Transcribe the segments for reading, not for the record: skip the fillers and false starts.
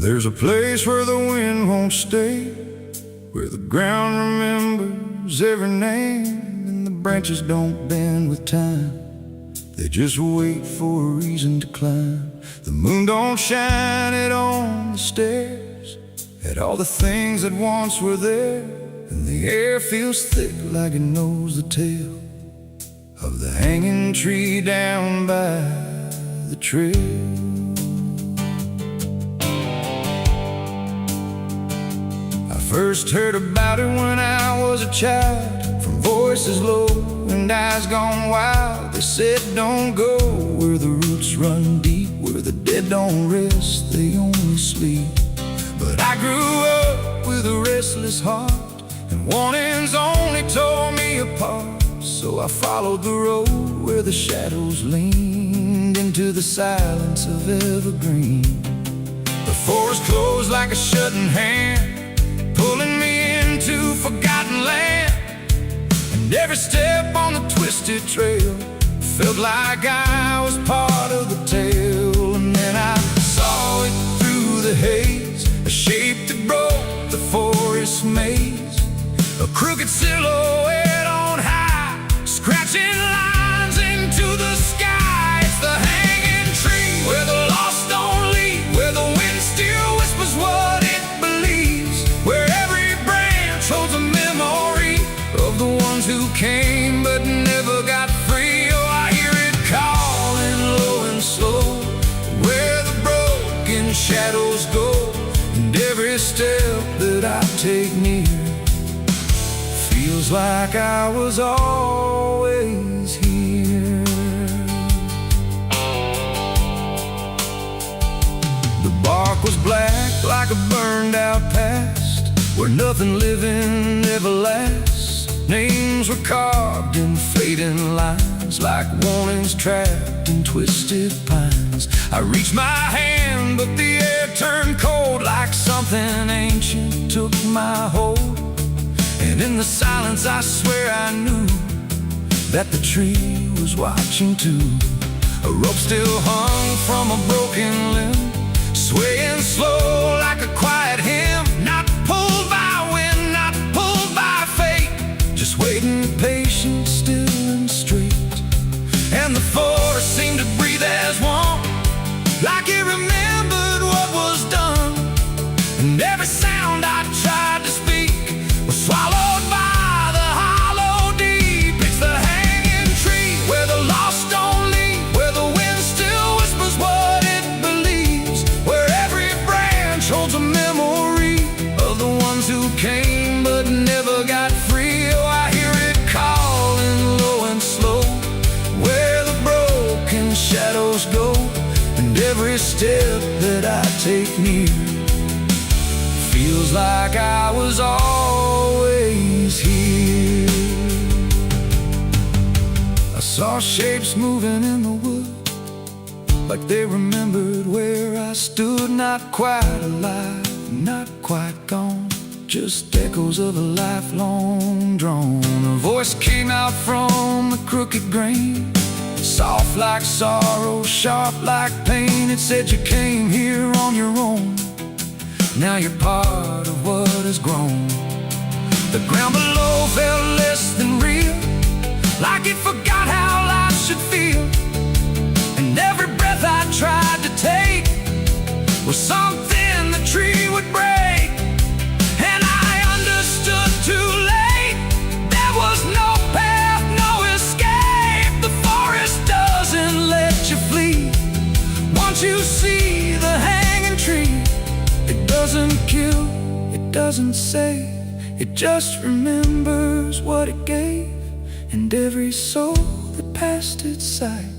There's a place where the wind won't stay, where the ground remembers every name, and the branches don't bend with time. They just wait for a reason to climb. The moon don't shine it on the stairs, at all the things that once were there, and the air feels thick like it knows the tale of the hanging tree down by the trail. I first heard about it when I was a child, from voices low and eyes gone wild. They said don't go where the roots run deep, where the dead don't rest, they only sleep. But I grew up with a restless heart, and warnings only tore me apart. So I followed the road where the shadows leaned into the silence of evergreen. The forest closed like a shutting hand, pulling me into forgotten land. And every step on the twisted trail felt like I was part of the tale. And then I saw it through the haze, a shape that broke the forest maze, a crooked silhouette on high, scratching lines into the sky. It's the hanging tree where the lost don't leave, where the wind still whispers what it believes, where every branch holds a memory of the ones who came but never got free. Oh, I hear it calling low and slow, where the broken shadows go, and every step that I take near feels like I was always here. The bark was black like a burned out past, where nothing living ever lasts. Names were carved in fading lines, like warnings trapped in twisted pines. I reached my hand, but the air turned cold, like something ancient took my hold. And in the silence I swear I knew that the tree was watching too. A rope still hung from a broken limb, swaying slow like a quiet hymn, not pulled by wind, not pulled by fate, just waiting patient, still and straight. And the forest seemed to breathe as one, like it remembered what was done. And every sound I tried to speak was swallowed by the hollow deep. It's the hanging tree where the lost don't leave, where the wind still whispers what it believes, where every branch holds a memory of the ones who came but never got free. Oh, I hear it calling low and slow, where the broken shadows go, and every step that I take near feels like I was always here. I saw shapes moving in the wood, like they remembered where I stood. Not quite alive, not quite gone, just echoes of a lifelong drone. A voice came out from the crooked grain, soft like sorrow, sharp like pain. It said you came here on your own, now you're part of what has grown. The ground below felt less than real, like it forgot how life should feel. And every breath I tried to take was something the tree would break. And I understood too late, there was no path, no escape. The forest doesn't let you flee. Once you see the hanging tree, it doesn't kill, it doesn't save, it just remembers what it gave. And every soul that passed its sight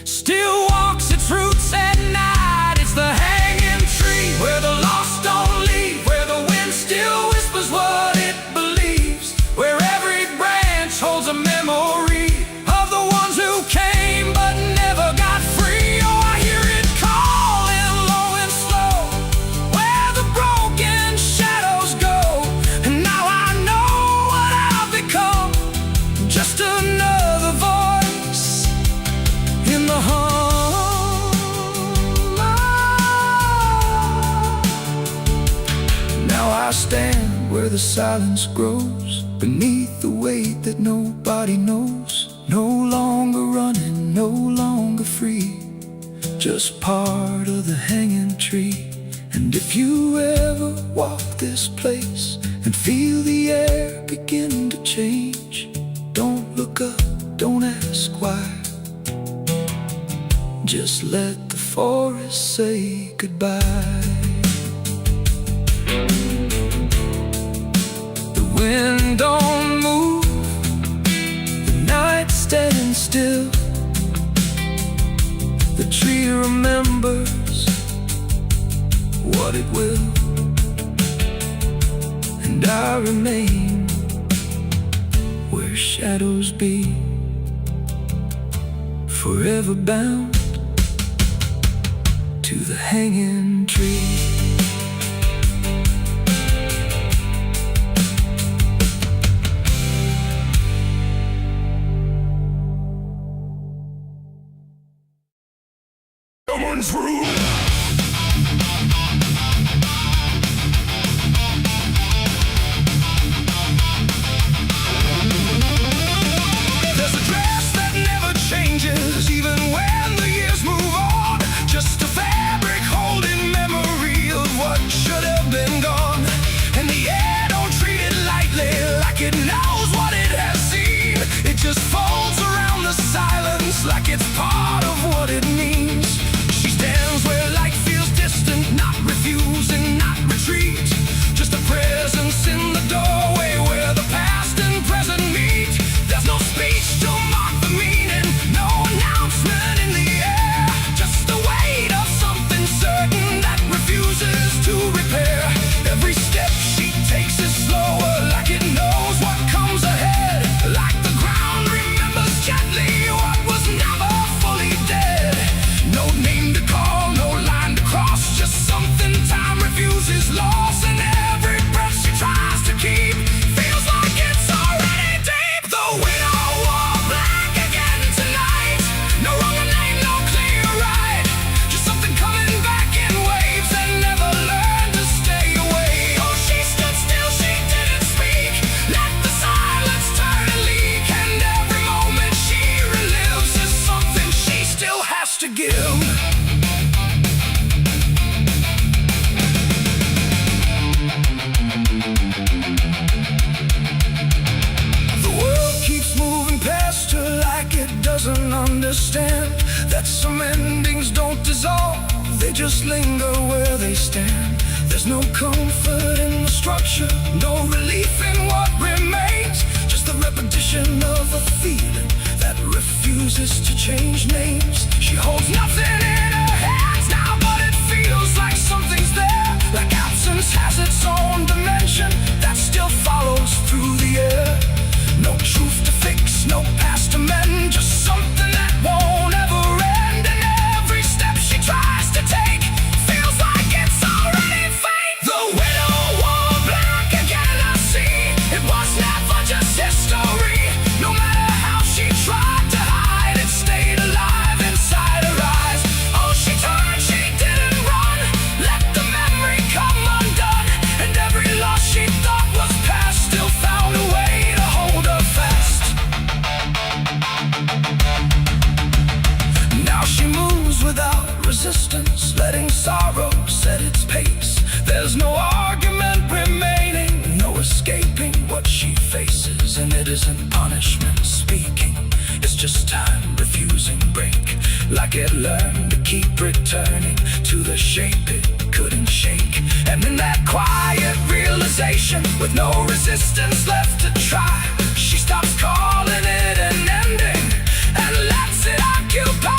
still walks its roots at night. It's the hanging tree where the lost don't leave, where the wind still whispers what it believes, where every branch holds a memory of the ones who came but never got free. Oh, I hear it calling low and slow, where the broken shadows go. And now I know what I've become, just another voice in the hum. I stand where the silence grows, beneath the weight that nobody knows. No longer running, no longer free, just part of the hanging tree. And if you ever walk this place and feel the air begin to change, don't look up, don't ask why. Just let the forest say goodbye. The wind don't move, the night standing still. The tree remembers what it will, and I remain where shadows be, forever bound to the hanging tree. Someone's room. There's a dress that never changes, even when the years move on. Just a fabric holding memory of what should have been gone. And the air don't treat it lightly, like it knows what it has seen. It just folds around the silence like it's part of what it means. She stands where light feels distant, not refusing, not retreat. Just a presence in the doorway where the past and present meet. There's no speech to mark the meaning, no announcement in the air. Just the weight of something certain that refuses to repair. Every step she takes is slower, like it knows what comes ahead. Like the ground remembers gently what was never fully dead. No name to call, no line to cross, just something time refuses loss. And every breath she tries to keep feels like it's already deep. The widow wore black again tonight. No wrong name, no clear right. Just something coming back in waves and never learned to stay away. Oh, she stood still, she didn't speak. Let the silence turn and leak. And every moment she relives is something she still has to give. The world keeps moving past her like it doesn't understand that some endings don't dissolve, they just linger where they stand. There's no comfort in the structure, no relief in what remains. Just the repetition of a feeling that refuses to change names. She holds nothing in her hands now, but it feels like something's there. Like absence has its own dimension that still follows through the air. No truth to fix, no past to mend, just something that won't ever end. And every step she tries to take feels like it's already fate. The widow wore black again, I see. It was never just history. No matter how she tried to hide, it stayed alive inside her eyes. Oh, she turned, she didn't run. Let the memory come undone. And every loss she thought was past still found a way to hold her fast. Now she moves without resistance, letting sorrow set its pace. There's no argument remaining, no escaping what she faces. And it isn't punishment speaking, it's just time refusing break. Like it learned to keep returning to the shape it couldn't shake. And in that quiet realization, with no resistance left to try, she stops calling it an ending and lets it occupy.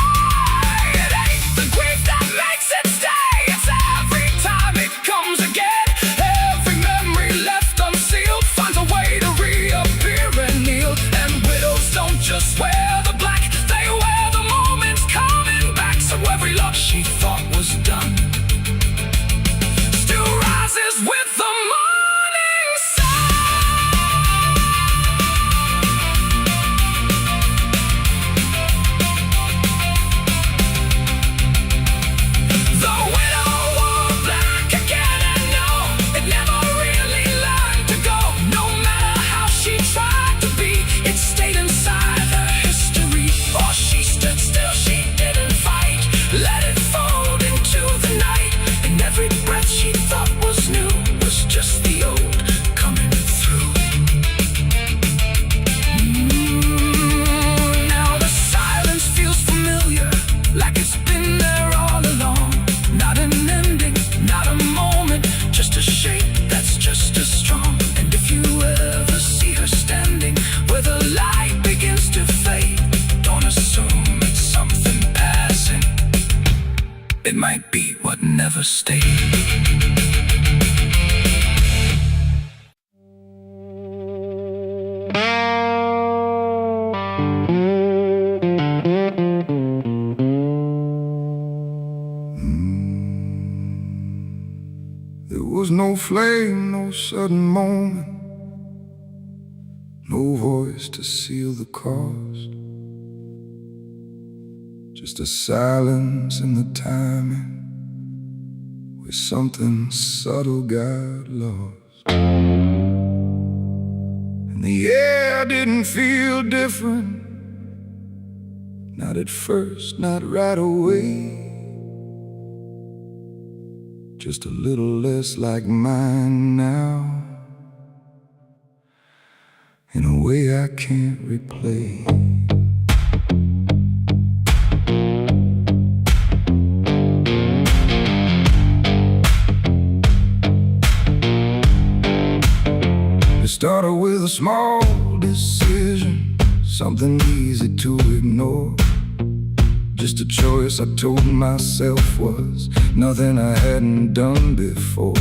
It ain't the grief that makes it stay, it's every time it comes again. Every memory left unsealed finds a way to reappear and kneel. And widows don't just wear the black, they wear the moments coming back. So every loss she thought was done still rises with the morning sun. It might be what never stayed. There was no flame, no sudden moment, no voice to seal the cost. Just a silence in the timing, where something subtle got lost. And the air didn't feel different, not at first, not right away. Just a little less like mine now, in a way I can't replay. It started with a small decision, something easy to ignore. Just a choice I told myself was nothing I hadn't done before.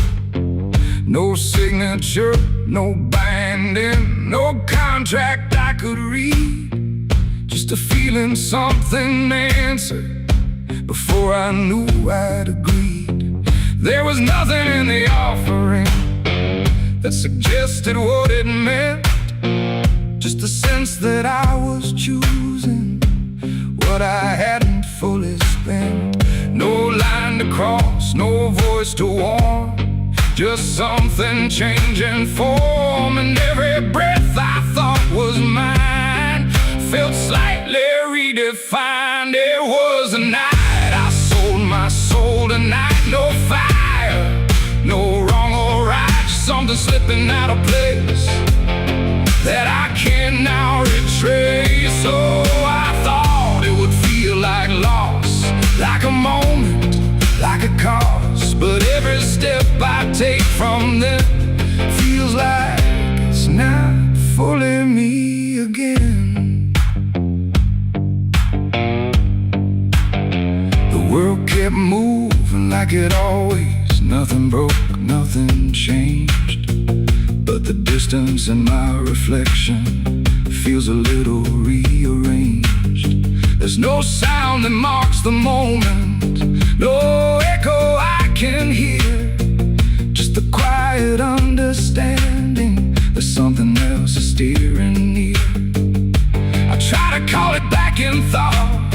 No signature, no binding, no contract I could read. Just a feeling something answered before I knew I'd agreed. There was nothing in the offering that suggested what it meant, just the sense that I was choosing what I hadn't fully spent. No line to cross, no voice to warn, just something changing form. And every breath I thought was mine felt slightly redefined. It was a night I sold my soul tonight. No fire, no wrong or right, just something slipping out of place that I can now retrace. So I thought it would feel like loss, like a moment, like a cause. But every step I take from them feels like it's not fully me again. The world kept moving like it always, nothing broke, nothing changed. But the distance in my reflection feels a little rearranged. There's no sound that marks the moment, no echo I can hear, just the quiet understanding that something else is steering near. I try to call it back in thought,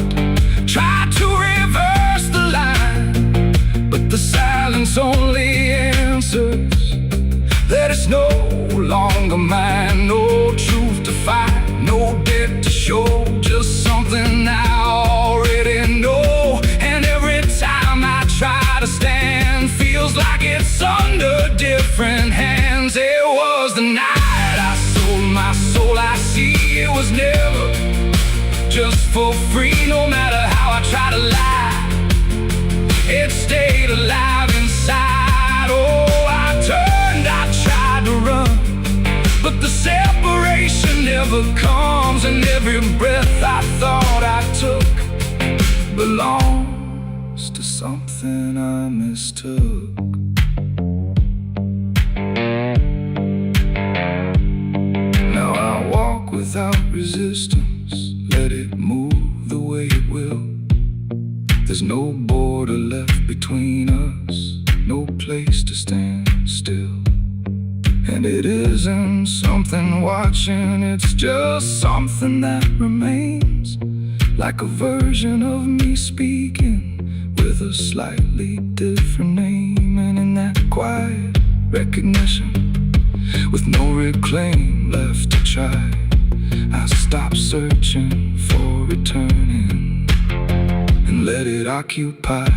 try to reverse the line, but the silence only answers that it's no longer mine. No truth to fight, no debt to show, just something I already know. And every time I try to stand, feels like it's under different hands. It was the night I sold my soul. I see it was never just for free. No matter how I try to lie, it stayed alive inside. Oh, I turned, I tried to run, but the separation never comes. And every breath I thought I took belongs to something I mistook. Now I walk without resistance, let it move the way it will. There's no border left between us, no place to stand still. And it isn't something watching, it's just something that remains, like a version of me speaking with a slightly different name. And in that quiet recognition, with no reclaim left to try, I stop searching for returning and let it occupy.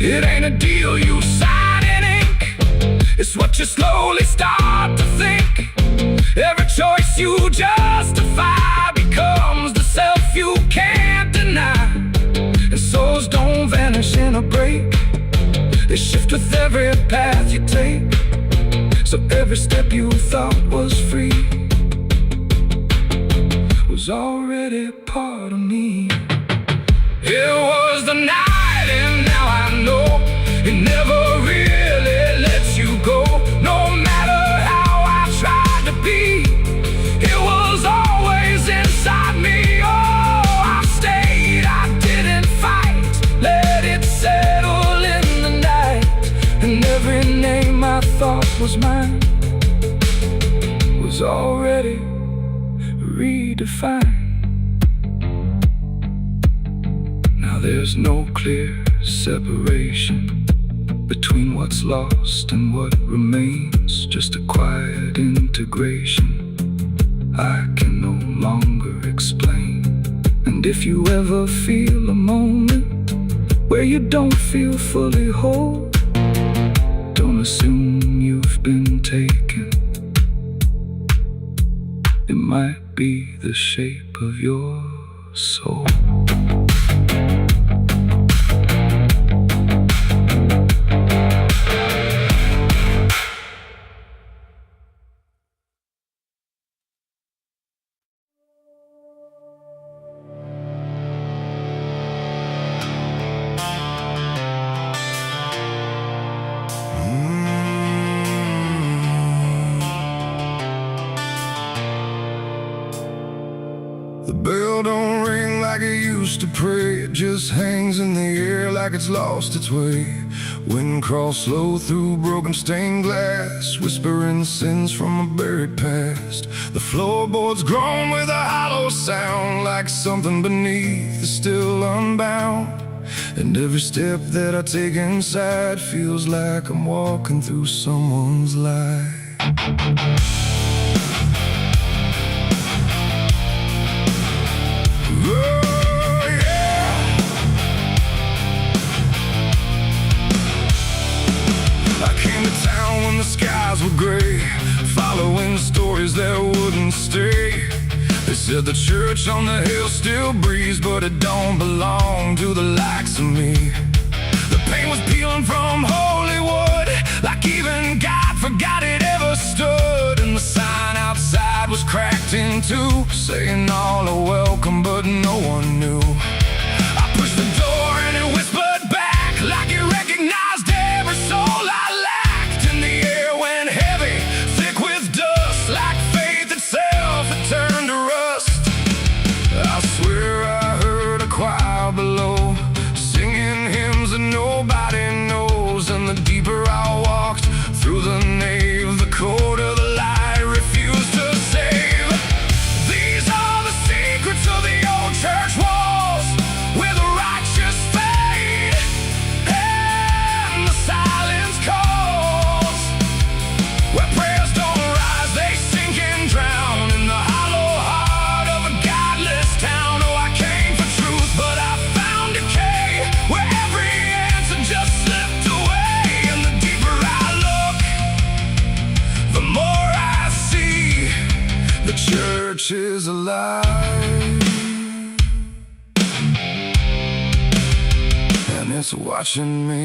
It ain't a deal you sign in ink, it's what you slowly start to think. Every choice you justify becomes the self you can't deny. And souls don't vanish in a break, they shift with every path you take. So every step you thought was free was already part of me. It was the night know it never really lets you go. No matter how I tried to be, it was always inside me. Oh, I stayed, I didn't fight, let it settle in the night. And every name I thought was mine was already redefined. Now there's no clear separation between what's lost and what remains, just a quiet integration I can no longer explain. And if you ever feel a moment where you don't feel fully whole, don't assume you've been taken. It might be the shape of your soul. The bell don't ring like it used to pray. It just hangs in the air like it's lost its way. Wind crawls slow through broken stained glass, whispering sins from a buried past. The floorboards groan with a hollow sound, like something beneath is still unbound. And every step that I take inside feels like I'm walking through someone's life. Oh, yeah. I came to town when the skies were gray, following stories that wouldn't stay. They said the church on the hill still breathes, but it don't belong to the likes of me. The paint was peeling from Hollywood, like even God forgot it ever stood. And the sign outside was cracked in two, saying all are welcome, but no one knew. I pushed the door and it whispered back, like it recognized every soul I lacked. And the air went heavy, thick with dust, like faith itself had turned to rust. I swear I heard a choir below, singing hymns that nobody knows. And the deeper I walked through the nave, the colder the light refused to save. These are the secrets of the old church walls, where the righteous fade and the silence calls, where prayers don't rise, they sink and drown in the hollow heart of a godless town. Oh, I came for truth, but I found decay, where every answer just slipped away. And the deeper I look, the more I see the church is alive, and it's watching me.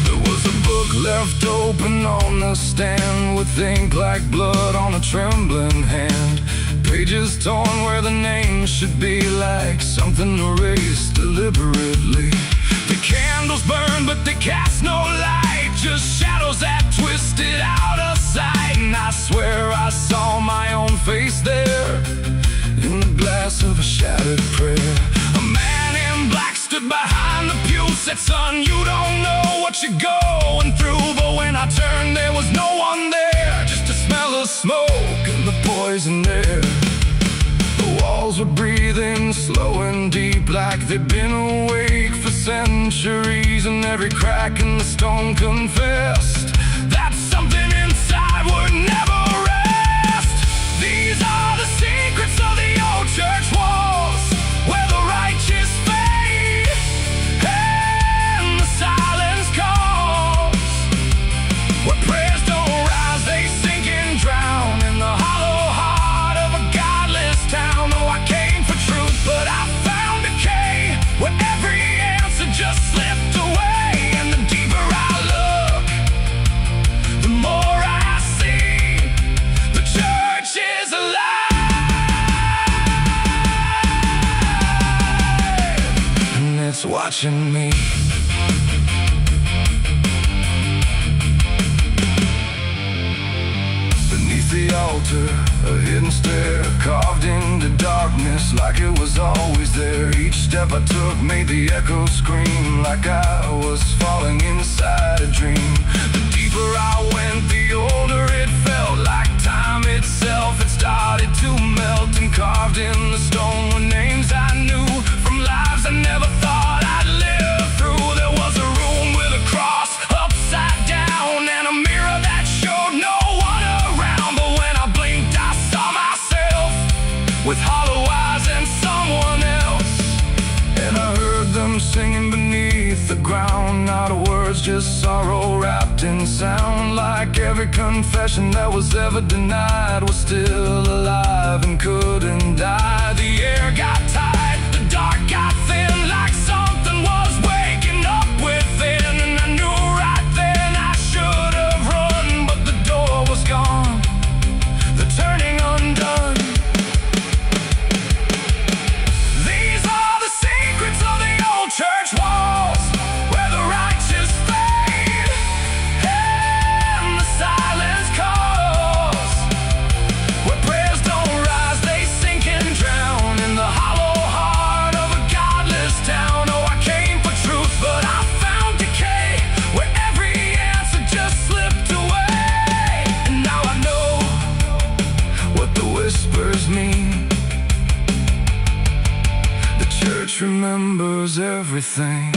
There was a book left open on the stand, with ink like blood on a trembling hand. Pages torn where the name should be, like something erased deliberately. The candles burn, but they cast no light, just shadows that twisted out of sight. And I swear I saw my own face there, in the glass of a shattered prayer. A man in black stood behind the pew, said, son, you don't know what you're going through. But when I turned, there was no one there, just a smell of smoke and the poison air. The walls were breathing slow and deep, like they'd been awake for centuries. And every crack in the stone confessed that something inside would never rest. These are the secrets of the old church walls, where the righteous fade and the silence calls, where prayers don't rise, they sink and drown in the hollow heart of a godless town. Oh, I came for truth, but I found decay, where every answer just slipped away. And the deeper I look, the more I see seemed like I was falling inside a dream. The deeper I went, the older it felt, like time itself had started to melt. And carved in the stone were names I knew from lives I never thought I'd live through. There was a room with a cross upside down and a mirror that showed no one around. But when I blinked, I saw myself with hollow eyes and someone else. And I heard them singing beneath the ground, not words, just sorrow wrapped in sound. Like every confession that was ever denied was still alive and couldn't die. The air got tight, the dark got thin, like something was waking up within. And I knew right then I should have run, but the door was gone, the turning undone. These are the secrets of the old church walls, where the righteous fade and the silence calls, where prayers don't rise, they sink and drown in the hollow heart of a godless town. Oh, I came for truth, but I found decay, where every answer just slipped away. And now I know what the whispers mean. The church remembers everything.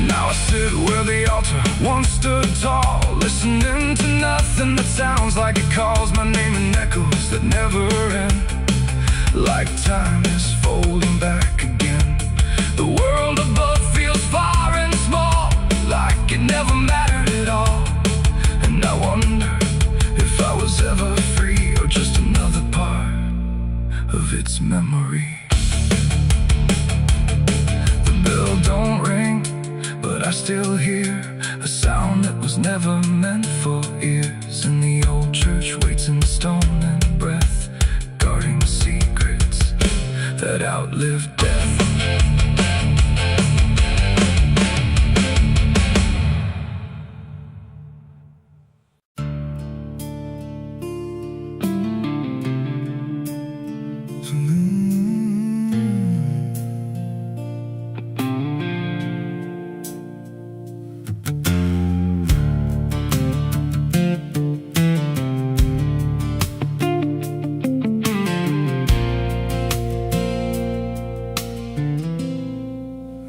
Now I sit where the altar once stood tall, listening to nothing that sounds like it calls my name in echoes that never end. Like time is folding back again. The world above feels far and small, like it never mattered at all. And I wonder if I was ever free, or just another part of its memory. The bell don't ring, but I still hear a sound that was never meant for ears. And the old church waits in stone and breath, guarding secrets that outlive death.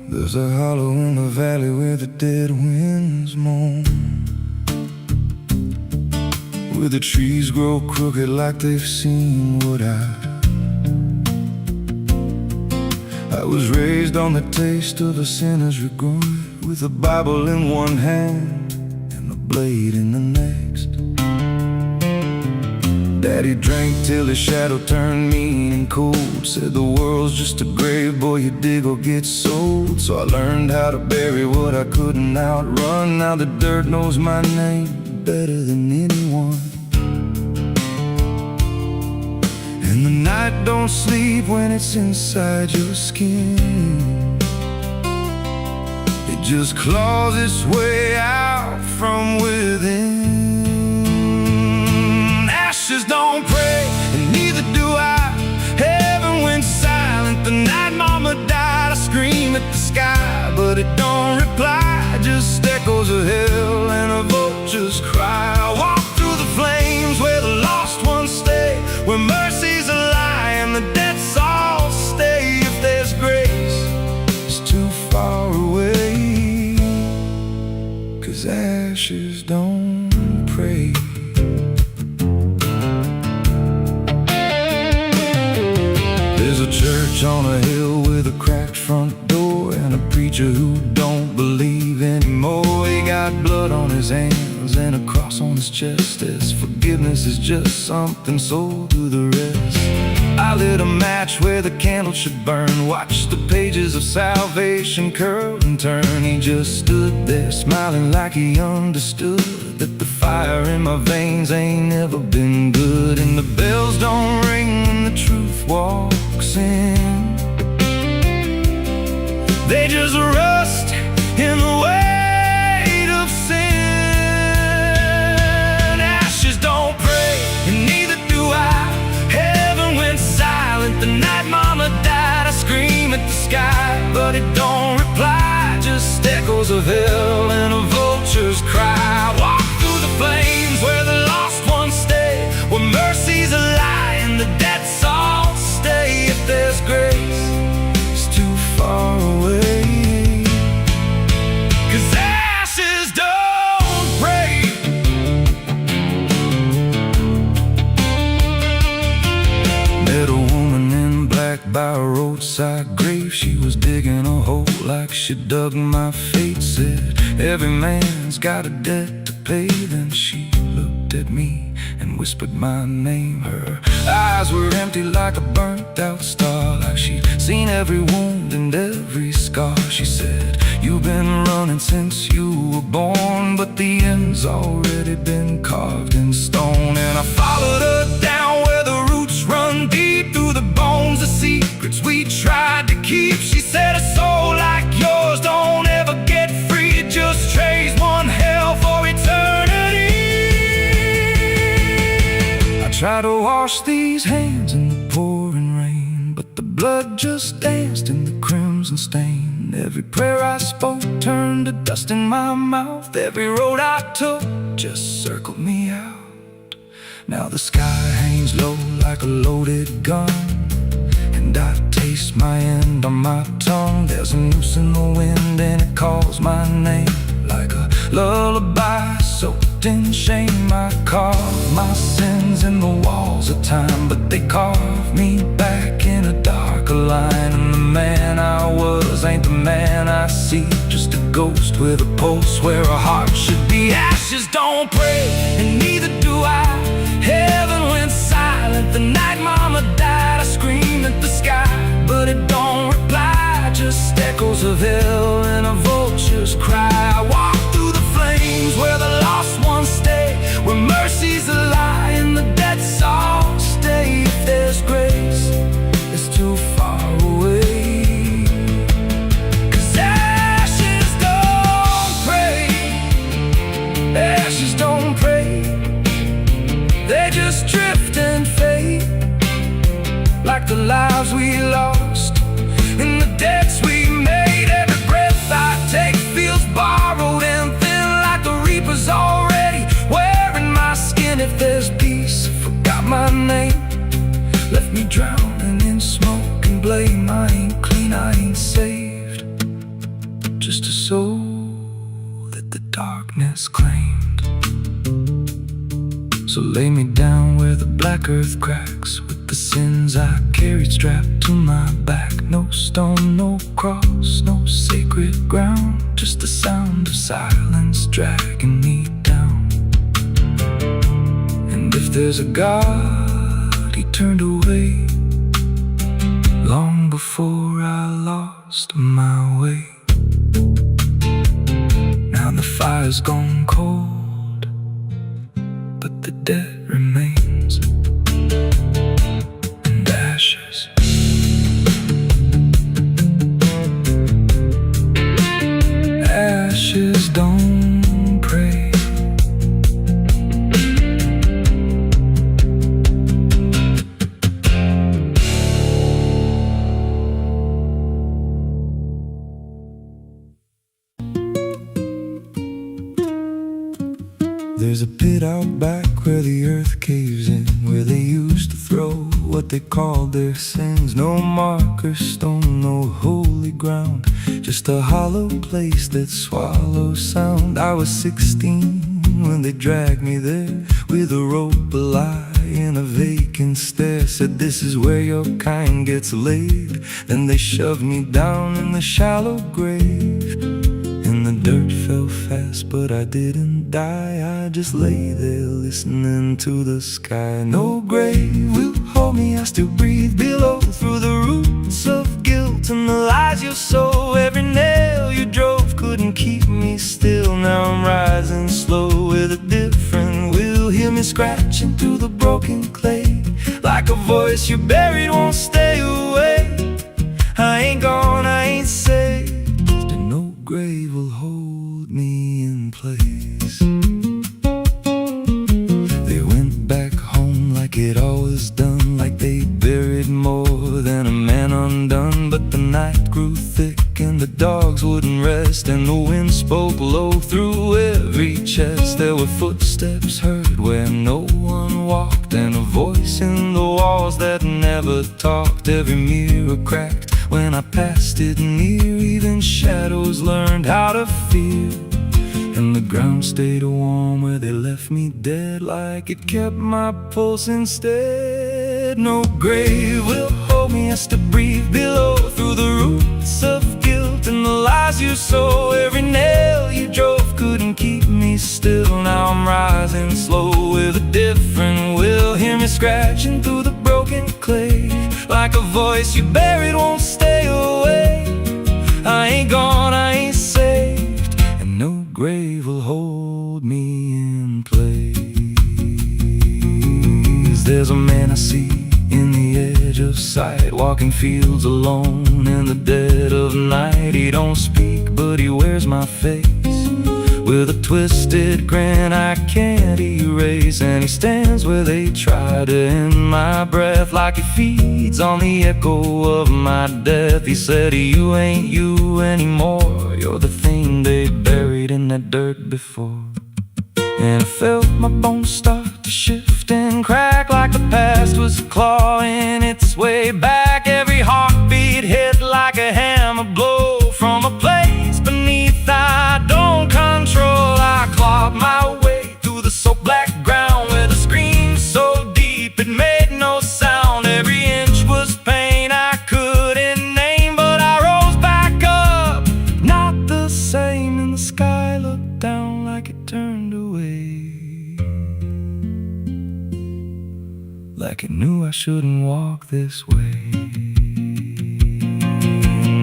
There's a hollow in the valley where the dead winds moan, where the trees grow crooked like they've seen what I was raised on the taste of a sinner's regret, with a Bible in one hand and a blade in the next. Daddy drank till his shadow turned mean and cold, said the world's just a grave, boy, you dig or get sold. So I learned how to bury what I couldn't outrun. Now the dirt knows my name better than anyone. And the night don't sleep when it's inside your skin. It just claws its way out from within. Ashes don't pray, and neither do I. Heaven went silent the night mama died. I scream at the sky, but it don't reply, just echoes of hell and a vulture's cry. I walk through the flames where the lost ones stay, where mercy's a lie and the dead souls stay. If there's grace, it's too far away, 'cause ashes don't pray. There's a church on a hill with a cracked front door, and a preacher who don't believe anymore. He got blood on his hands and a cross on his chest, as forgiveness is just something sold to the rest. I lit a match where the candle should burn, watched the pages of salvation curl and turn. He just stood there smiling like he understood that the fire in my veins ain't never been good. And the bells don't ring when the truth walks in, they just rust in the weight of sin. Ashes don't pray, and neither do I. Heaven went silent the night mama died. I scream at the sky, sky, but it don't reply. Just echoes of hell and a vulture's cry. Walk through the flames where the lost ones stay, where mercy's a lie and the dead souls stay. If there's grace, it's too far away, 'cause ashes don't break. Met a woman in black by a roadside grave. She was digging a hole like she dug my fate. Said every man's got a debt to pay. Then she looked at me and whispered my name. Her eyes were empty like a burnt out star, like she'd seen every wound and every scar. She said, you've been running since you were born, but the end's already been carved in stone. And I followed her down where the roots run deep through the bones, the secrets we tried to keep. She said, a soul like yours don't ever get free. It just trades one hell for eternity. I tried to wash these hands in the pouring rain, but the blood just danced in the crimson stain. Every prayer I spoke turned to dust in my mouth. Every road I took just circled me out. Now the sky hangs low like a loaded gun, and I taste my end on my tongue. There's a noose in the wind and it calls my name like a lullaby soaked in shame. I carve my sins in the walls of time, but they carve me back in a darker line. And the man I was ain't the man I see, just a ghost with a pulse where a heart should be. Ashes don't pray, and neither do I. Heaven went silent the night mama died. I screamed at the sky, but it don't reply. Just echoes of hell and a vulture's cry. I walk through the flames where the lost ones stay, where mercy's a lie and the dead souls stay. If there's grace, it's too far away, 'cause ashes don't pray. Ashes don't pray. They just drift and fade, like the lives we lost and the debts we made. Every breath I take feels borrowed and thin, like the reaper's already wearing my skin. If there's peace, forgot my name, left me drowning in smoke and blame. I ain't clean, I ain't saved, just a soul that the darkness claimed. So lay me down where the black earth cracks, with the sins I carried strapped to my back. No stone, no cross, no sacred ground, just the sound of silence dragging me down. And if there's a God, he turned away long before I lost my way. Now the fire's gone cold, but the debt remains, and ashes. Ashes don't pray. There's a pit out back where the earth caves in, where they used to throw what they called their sins. No marker stone, no holy ground, just a hollow place that swallows sound. I was 16 when they dragged me there, with a rope, a lie, and a vacant stare. Said this is where your kind gets laid. Then they shoved me down in the shallow grave, and the dirt fell fast, but I didn't die. I just lay there listening to the sky. No grave will hold me, I still breathe below, through the roots of guilt and the lies you sow. Every nail you drove couldn't keep me still. Now I'm rising slow with a different will. Hear me scratching through the broken clay, like a voice you buried won't stay away. I ain't gone, I ain't saved, and no grave will hold me in place. They went back home like it always done, like they buried more than a man undone. But the night grew grew thick and the dogs wouldn't rest, and the wind spoke low through every chest. There were footsteps heard where no one walked, and a voice in the walls that never talked. Every mirror cracked when I passed it near. Even shadows learned how to fear, and the ground stayed warm where they left me dead, like it kept my pulse instead. No grave will hold me, I still breathe below, through the roots of guilt and the lies you sow. Every nail you drove couldn't keep me still. Now I'm rising slow with a different will. Hear me scratching through the broken clay, like a voice you buried won't stay away. I ain't gone, I ain't saved, and no grave will hold me in place. There's a man I see in the edge of sight, walking fields alone in the dead of night. He don't speak, but he wears my face with a twisted grin I can't erase. And he stands where they try to end my breath, like he feeds on the echo of my death. He said, you ain't you anymore, you're the thing they buried in that dirt before. And I felt my bones start to shift and crack, like the past was clawing its way back. Every heartbeat hit like a hammer blow from a place beneath I don't control. I clawed my way through the soaked black ground with a scream so deep it made no sound. Every inch was pain I couldn't name, but I rose back up, not the same. And the sky looked down like it turned away, like it knew I shouldn't walk this way.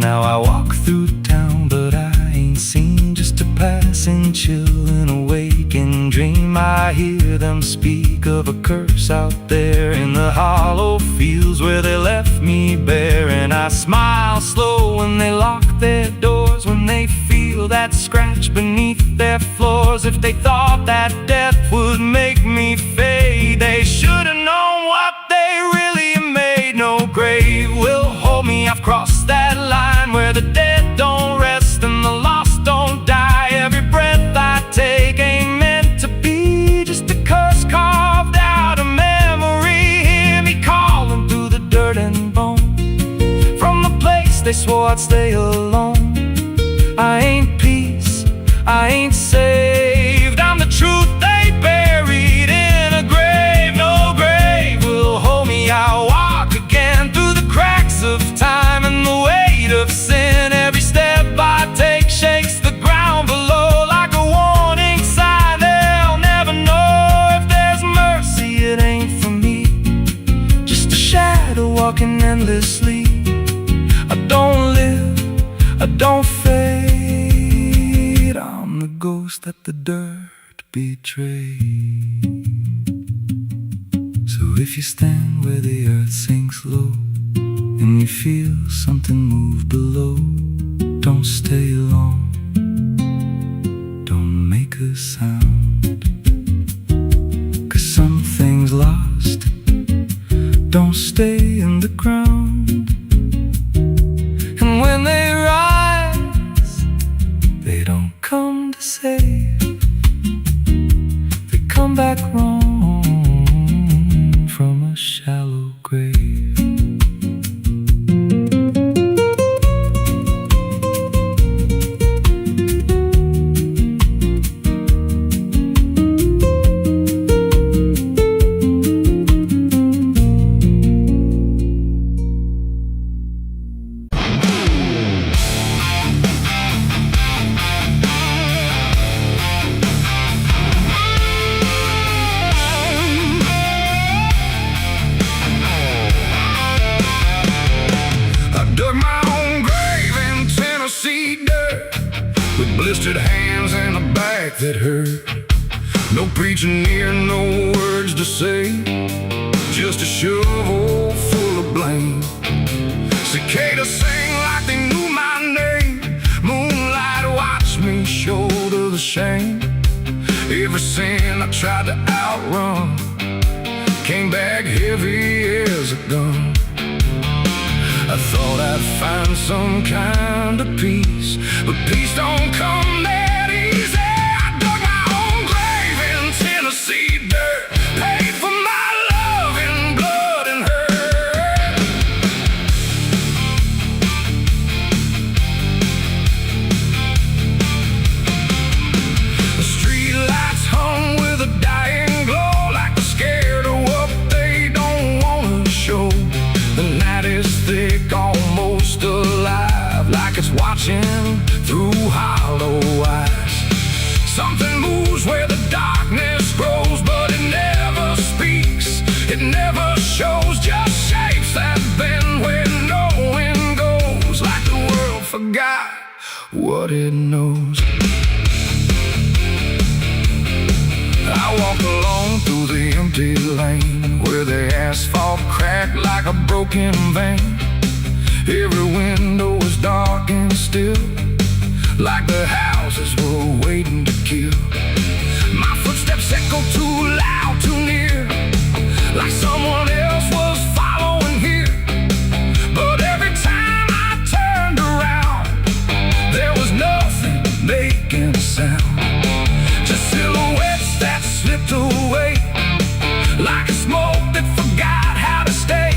Now I walk through town, but I ain't seen, just a passing chill and a waking dream. I hear them speak of a curse out there in the hollow fields where they left me bare. And I smile slow when they lock their doors, when they feel that scratch beneath their floors. If they thought that death would make me fade, they should've known what they really made. No grave will hold me, I've crossed that line where the dead don't rest and the lost don't die. Every breath I take ain't meant to be, just a curse carved out of memory. Hear me calling through the dirt and bone, from the place they swore I'd stay alone. I ain't peace, I ain't saved, I'm the truth they buried in a grave. No grave will hold me, I'll walk again through the cracks of time and the weight of sin. Every step I take shakes the ground below like a warning sign. They'll never know if there's mercy, it ain't for me, just a shadow walking endlessly. I don't live, I don't fade, I'm the ghost that the dirt betrayed. So if you stand where the earth sinks low and you feel something move below, don't stay long, don't make a sound, 'cause something's lost, don't stay in the ground. And when they rise, they don't come to save, they come back wrong from a shallow grave. Blistered hands and a back that hurt. No preaching near, no words to say, just a shovel full of blame. Cicadas sing like they knew my name. Moonlight watched me shoulder the shame. Every sin I tried to outrun came back heavy as a gun. I thought I'd find some kind of peace, but peace don't come that easy. I dug my own grave in Tennessee dirt, paid for my love in blood and hurt. The street lights hung with a dying glow, like they're scared of what they don't wanna show. The night is thick, almost alive, like it's watching through hollow eyes. Something moves where the darkness grows, but it never speaks, it never shows, just shapes that bend where no wind goes, like the world forgot what it knows. I walk along through the empty lane, where the asphalt cracked like a broken vein. Every window was dark and still, like the houses were waiting to kill. My footsteps echo too loud, too near, like someone else was following here. But every time I turned around, there was nothing making a sound, just silhouettes that slipped away, like a smoke that forgot how to stay.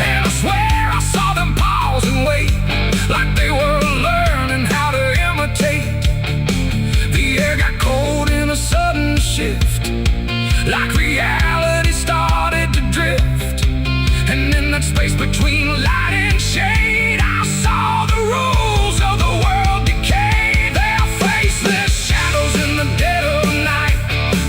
And I swear I saw them pause and wait, like they were learning how to imitate. The air got cold in a sudden shift, like reality started to drift. And in that space between light and shade, I saw the rules of the world decay. Their faceless shadows in the dead of night,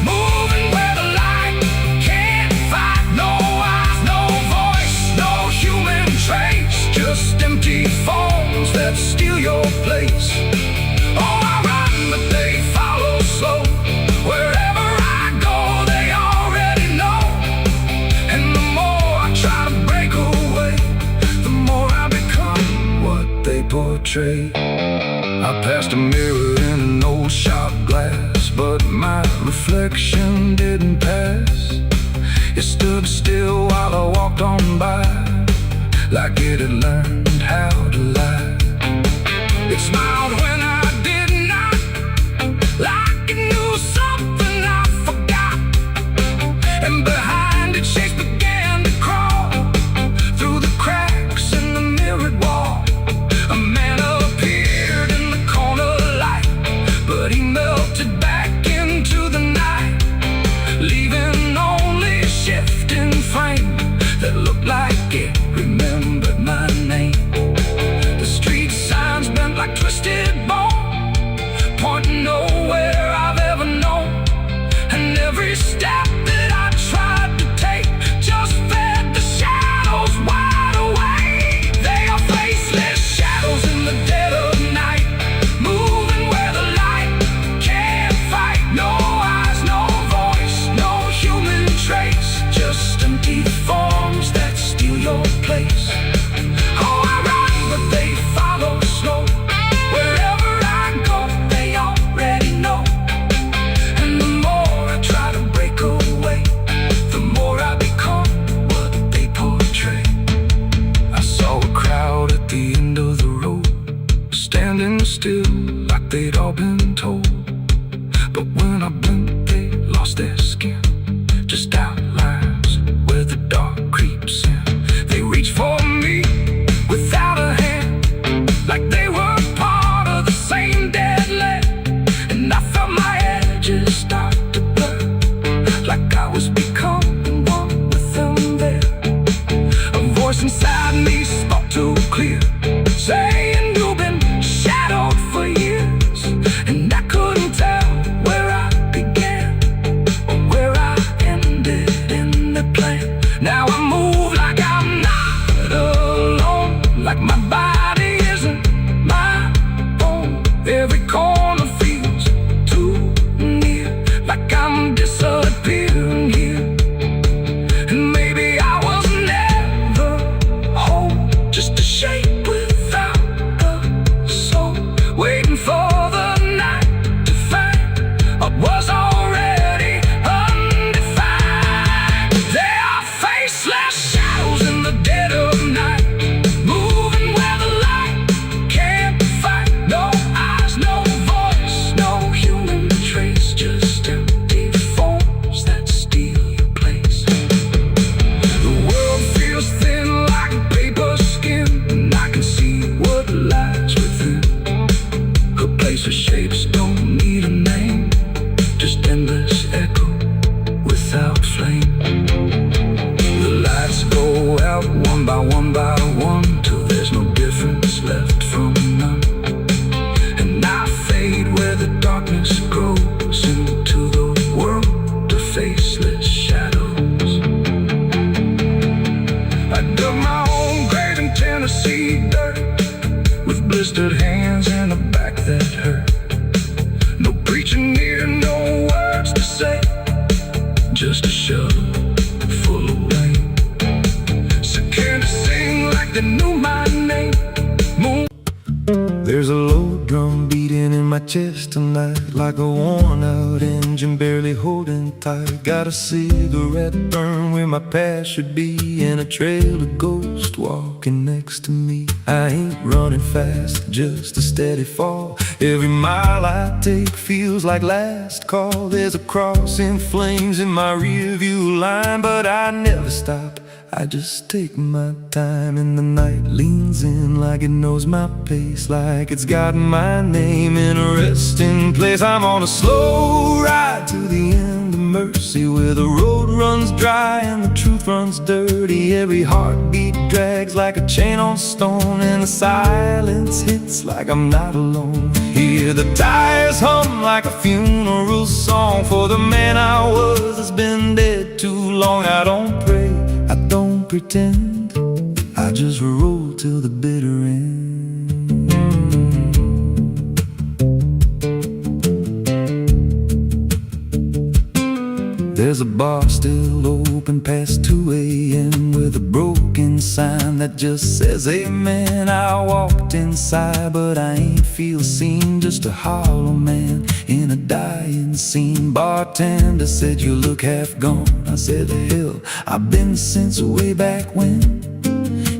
moving where the light can't fight. No eyes, no voice, no human trace, just empty forms that steal your place. Oh, I run, but they follow slow. Wherever I go, they already know. And the more I try to break away, the more I become what they portray. I passed a mirror in an old shop glass, but my reflection didn't pass. It stood still while I walked on by, like it had learned how to lie. It smiled when I did not, like it knew something I forgot. And behind it, shapes began to crawl through the cracks in the mirrored wall. A man appeared in the corner light, but he melted back into the night, leaving only a shifting frame that looked like it remembered my name. The street signs bent like twisted bone, pointing nowhere I've ever known. And every step that I tried to take just fed the shadows wide awake. They are faceless shadows in the dead of night, moving where the light can't fight. No eyes, no voice, no human trace, just empty forms that steal your place. Oh, I run, but they follow slow. Wherever I go, they already know. And the more I try to break away, the more I become what they portray. I saw a crowd at the end of the road, standing still like they'd all been told. But when I blinked, they lost their skin, just outlines where the dark creeps in. They reach for me without a hand, like they were part of the same dead land. And I felt my edges start to blur, like I was becoming one with them there. A voice inside me spoke too clear, saying you've been shadowed for years. And I couldn't tell where I began or where I ended in the plan. Now I move like I'm not alone, like my body isn't my own. Every corner feels too near, like I'm disappearing here. And maybe I was never whole, just a shape without a soul, waiting for the night to find what was already undefined. They are faceless shadows in the dead of night, feelings in the back that hurt. No preaching near, no words to say, just a shovel full of rain. Scared to sing like they knew my name. There's a low drum beating in my chest tonight, like a worn out engine barely holding tight. Got a cigarette burn where my past should be, and a trail of ghosts walking next to me. I ain't running fast, just a steady fall. Every mile I take feels like last call. There's a cross in flames in my rear view line, but I never stop, I just take my time. And the night leans in like it knows my pace, like it's got my name in a resting place. I'm on a slow ride to the end of mercy, where the road runs dry and the truth runs dirty. Every heartbeat drags like a chain on stone, and the silence hits like I'm not alone. Hear the tires hum like a funeral song for the man I was that's been dead too long. I don't pray, I don't pretend, I just roll till the bitter end. There's a bar still open past 2 a.m. with a broken sign that just says amen. I walked inside but I ain't feel seen, just a hollow man in a dying scene. Bartender said you look half gone. I said the hell, I've been since way back when.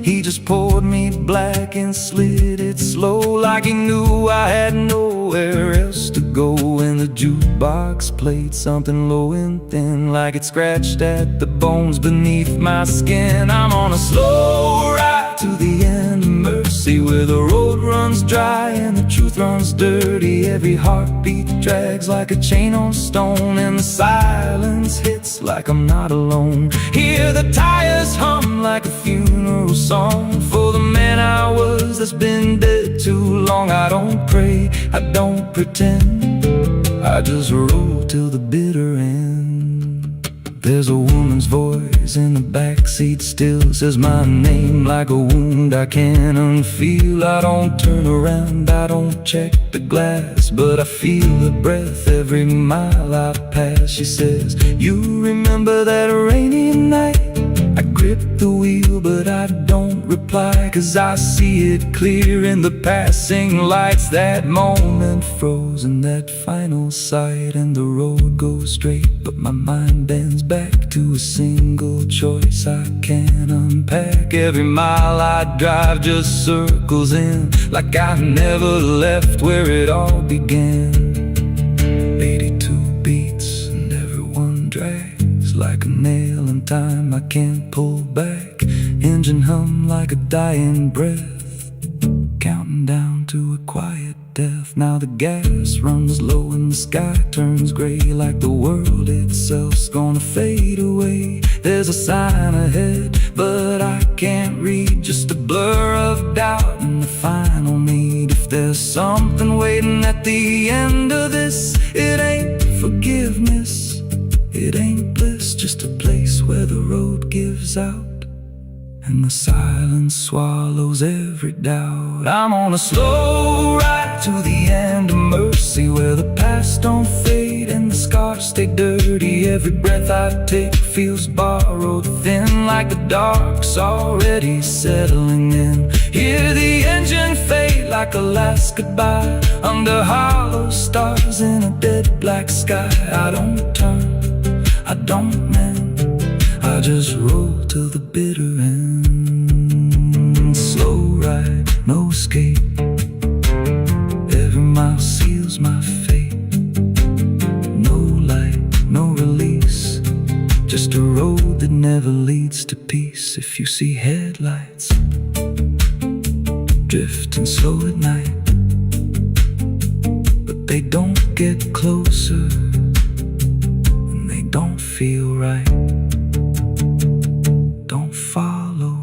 He just poured me black and slid it slow, like he knew I had nowhere else to go. And the jukebox played something low and thin, like it scratched at the bones beneath my skin. I'm on a slow ride to the end of mercy, where the road runs dry and the truth runs dirty. Every heartbeat drags like a chain on stone, and the silence hits like I'm not alone. Hear the tires hum like a funeral song for the man I was that's been dead too long. I don't pray, I don't pretend, I just roll till the bitter end. There's a woman's voice in the backseat still, says my name like a wound I can't unfeel. I don't turn around, I don't check the glass, but I feel the breath every mile I pass. She says, you remember that rainy night? I grip the wheel but I don't reply, 'cause I see it clear in the passing lights. That moment frozen, that final sight, and the road goes straight, but my mind bends back to a single choice I can't unpack. Every mile I drive just circles in, like I never left where it all began. 82 beats and everyone drags like a nail in time I can't pull back. Engine hum like a dying breath, counting down to a quiet death. Now the gas runs low and the sky turns gray, like the world itself's gonna fade away. There's a sign ahead but I can't read, just a blur of doubt and the final need. If there's something waiting at the end of this, it ain't forgiveness, it ain't bliss, just a place where the road gives out and the silence swallows every doubt. I'm on a slow ride to the end of mercy, where the past don't fade and the scars stay dirty. Every breath I take feels borrowed thin, like the dark's already settling in. Hear the engine fade like a last goodbye, under hollow stars in a dead black sky. I don't turn, I don't mend, I just roll till the bitter end. Slow ride, no escape, every mile seals my fate. No light, no release, just a road that never leads to peace. If you see headlights drifting slow at night, but they don't get closer and they don't feel right, don't follow,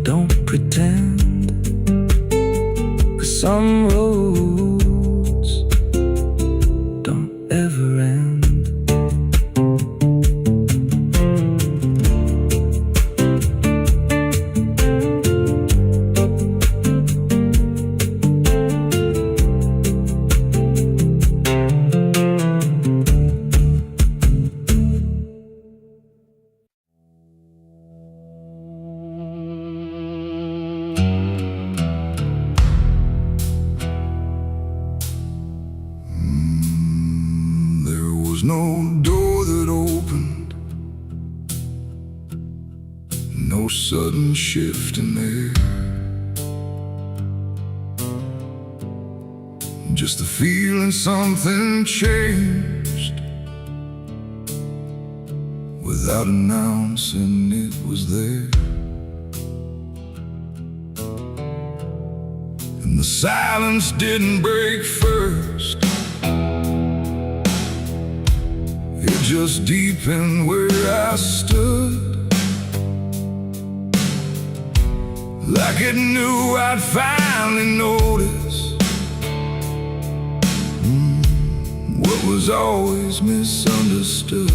don't pretend, 'cause some roads don't ever end. no door that opened, no sudden shift in there. Just the feeling something changed, without announcing it was there. And the silence didn't break first, it just deepened where I stood. Like it knew I'd finally notice what was always misunderstood.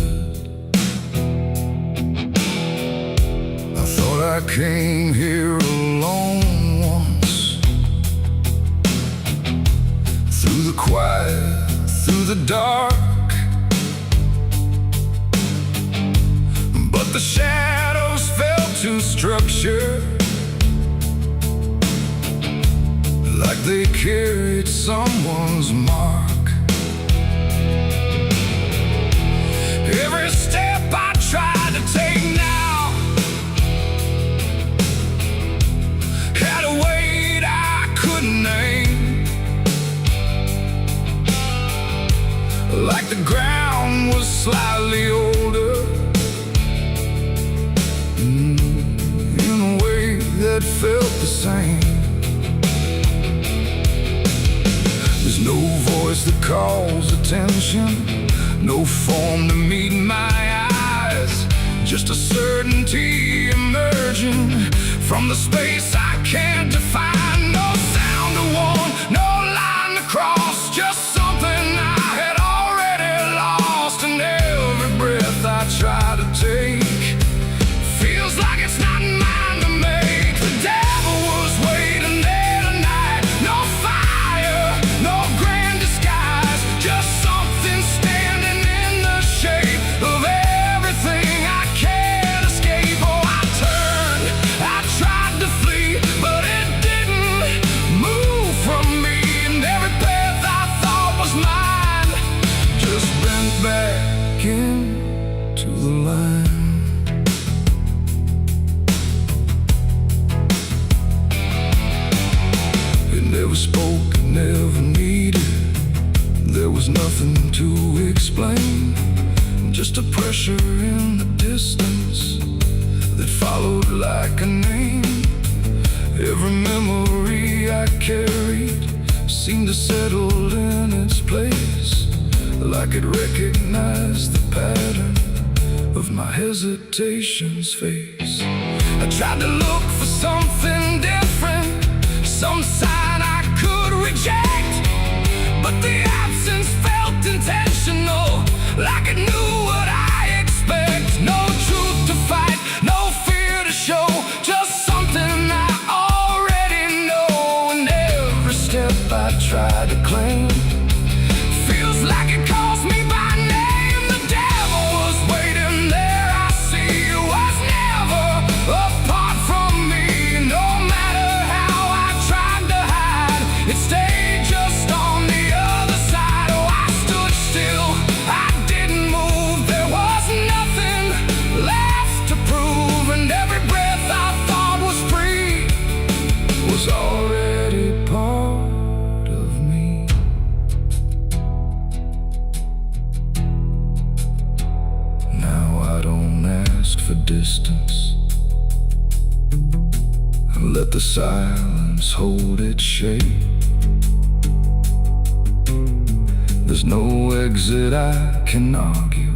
I thought I came here alone once, through the quiet, through the dark, but the shadows felt too structured, like they carried someone's mark. Every step I tried to take now had a weight I couldn't name, like the ground was slightly older, in a way that felt the same. There's no voice that calls attention, no form to meet my eyes, just a certainty emerging from the space I can't define. No sound to warn, no line to cross, just something I had already lost. And every breath I try to take feels like it's not mine to make. The devil was waiting there tonight, no fire, no grand disguise, just something standing in the shape of everything I can't escape. Oh, I turned, I tried to flee, but it didn't move from me. And every path I thought was mine just bent back into the line. It never spoke, it never needed, there was nothing to explain, just a pressure in the distance that followed like a name. Every memory I carried seemed to settle in its place, like it recognized the pattern of my hesitation's face. I tried to look for something different, some sign I could reject, but the absence felt intentional, like it knew what I expect. No truth to fight, no fear to show, just something I already know. And every step I try to claim feels like it calls me by name. The devil was waiting there, I see, was never apart from me. No matter how I tried to hide, it stayed just on the other side. Oh, I stood still, I didn't move, there was nothing left to prove. And every breath I thought was free was already part of me. Now I don't ask for distance, I let the silence hold its shape. There's no exit I can argue,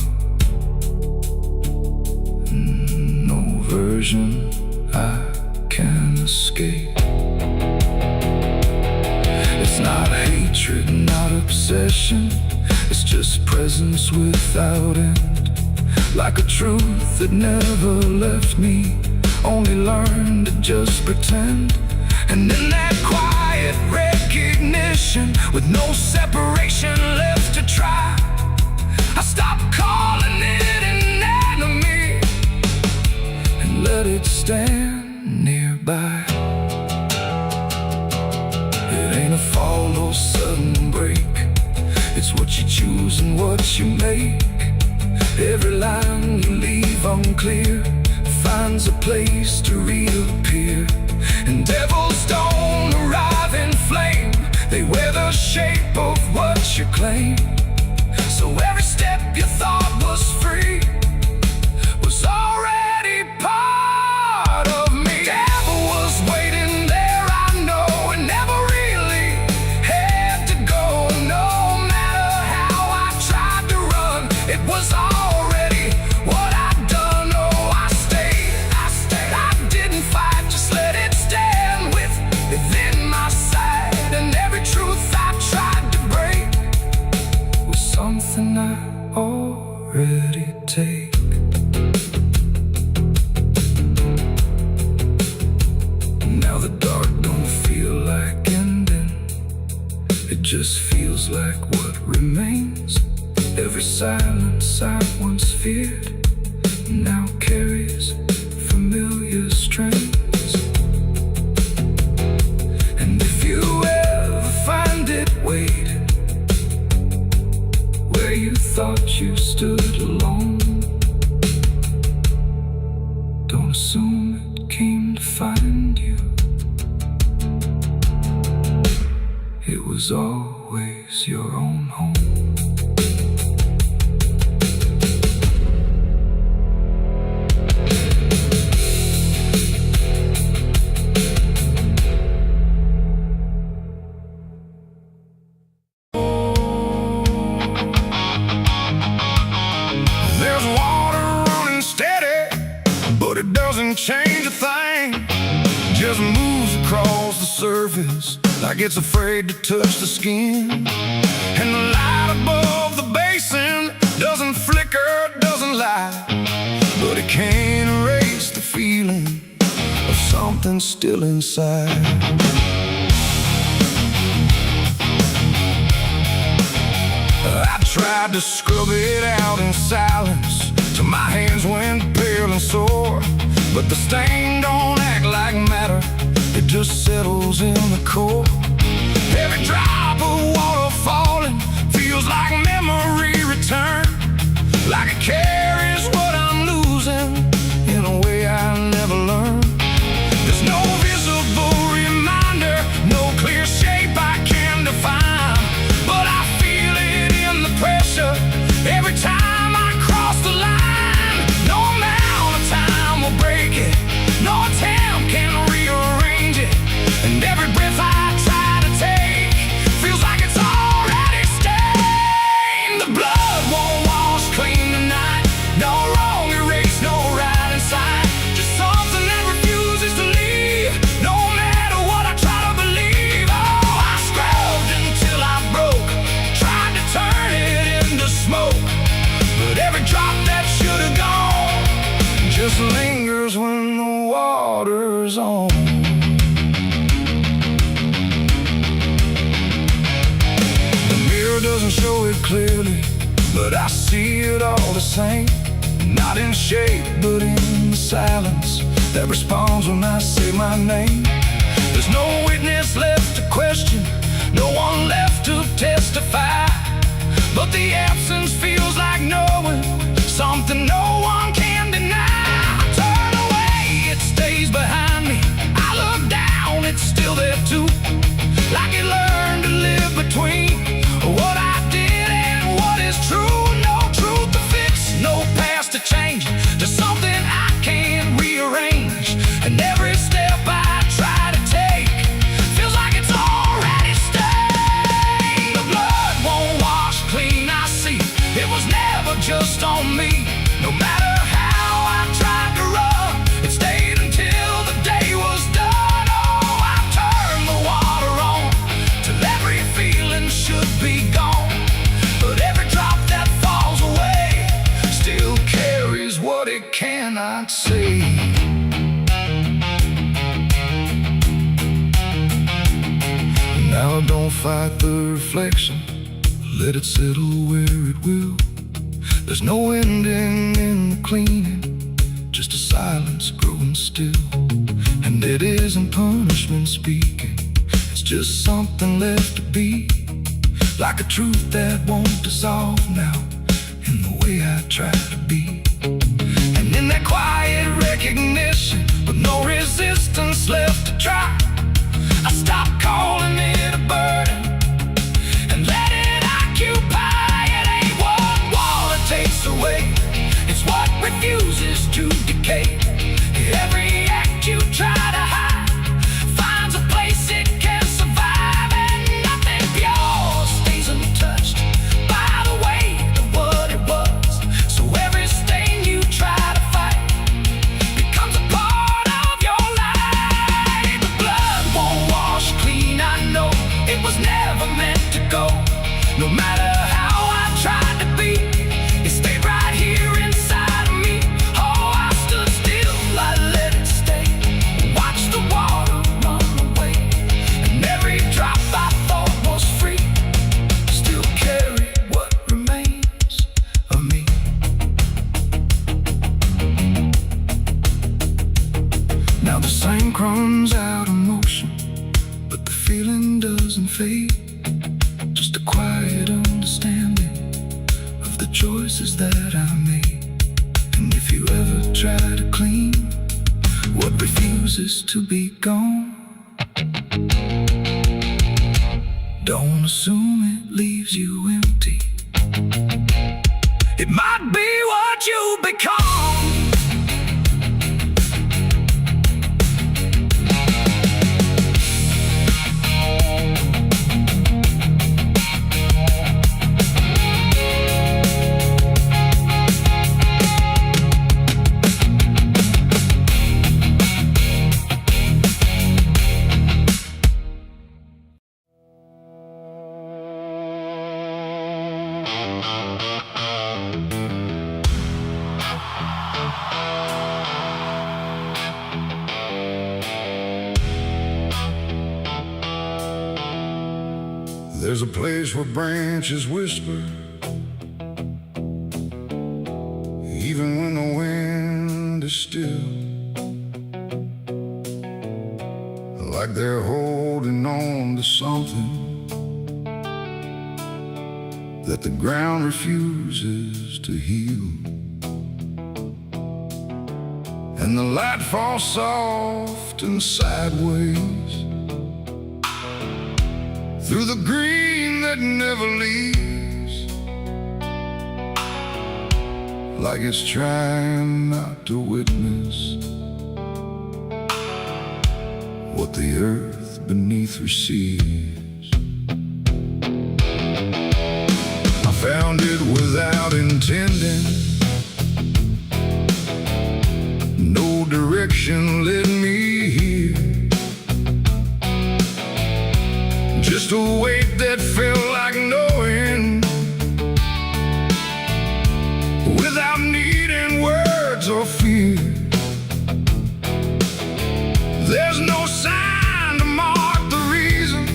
no version I can escape. It's not hatred, not obsession, it's just presence without end, like a truth that never left me, only learned to just pretend. And in that quiet recognition, with no separation left to try, I stopped calling it an enemy and let it stand nearby. It ain't a fall or sudden break, It's what you choose and what you make. Every line you leave unclear finds a place to reappear. And devils don't arrive in flame, they wear the shape of what you claim. So every step you thought was free was already part of me. Devil was waiting there, I know, and never really had to go. No matter how I tried to run, it was already what I'd done. Oh, I stayed, I didn't fight, just let it stand within my sight. And every truth I tried to break was something I already take. Now the dark don't feel like ending, it just feels like what remains. Every silence I once feared now carries familiar strains. And if you ever find it waiting where you thought you stood alone, don't assume it came to find you. It was always your own home. There's water running steady, but it doesn't change a thing. Just moves across the surface like it's afraid to touch the skin. And the light above the basin doesn't flicker, doesn't lie, but it can't erase the feeling of something still inside. I tried to scrub it out in silence till my hands went pale and sore, but the stain don't act like matter, it just settles in the core. Every drop of water falling feels like memory return, like it carries what I'm losing in a way I never learned. There's no visible reminder, no clear shape I can define, but I feel it in the pressure every time I cross the line. No amount of time will break it, no attempt can rearrange it. And every breath I try to take feels like it's already stained. The blood won't wash clean tonight, no wrong erased, no right inside, just something that refuses to leave, no matter what I try to believe. Oh, I scrubbed until I broke, tried to turn it into smoke, but every drop that should have gone just lingers when the water's on. The mirror doesn't show it clearly, but I see it all the same. Not in shape, but in the silence that responds when I say my name. There's no witness left to question, no one left to testify, but the absence feels like knowing something no one can deny. I turn away, it stays behind me. I look down, it's still there too, like it learned to live between what I did and what is true. No truth to fix, no past to change, just something I can't rearrange. And every step I try to take feels like it's already stained. The blood won't wash clean, I see it was never just on me. No matter how I tried to run, it stayed until the day was done. Oh, I turned the water on till every feeling should be gone, but every drop that falls away still carries what it cannot see. Now don't fight the reflection, let it settle where it will. There's no ending in the cleaning, just a silence growing still. And it isn't punishment speaking, it's just something left to be. like a truth that won't dissolve now in the way I try to be. And in that quiet recognition, with no resistance left to try, I stopped calling it a burden and let it occupy. It ain't what water takes away, it's what refuses to decay. Every act you try to hide finds a place it can survive, and nothing pure stays untouched by the weight of what it was. So every stain you try to fight becomes a part of your life. The blood won't wash clean, I know it was never meant to go. No matter how I tried to be, it stayed right here inside of me. Oh, I stood still, I let it stay. Watched the water run away, and every drop I thought was free still carry what remains of me. Now the sink runs out of motion, but the feeling doesn't fade. Just a quiet understanding of the choices that I made. And if you ever try to clean what refuses to be gone, don't assume it leaves you empty. It might be what you become. There's a place where branches whisper, even when the wind is still, like they're holding on to something that the ground refuses to heal. And the light falls soft and sideways through the green that never leaves, like it's trying not to witness what the earth beneath receives. I found it without intending, no direction led me here. Just a weight that felt like knowing, without needing words or fear. There's no sign to mark the reason,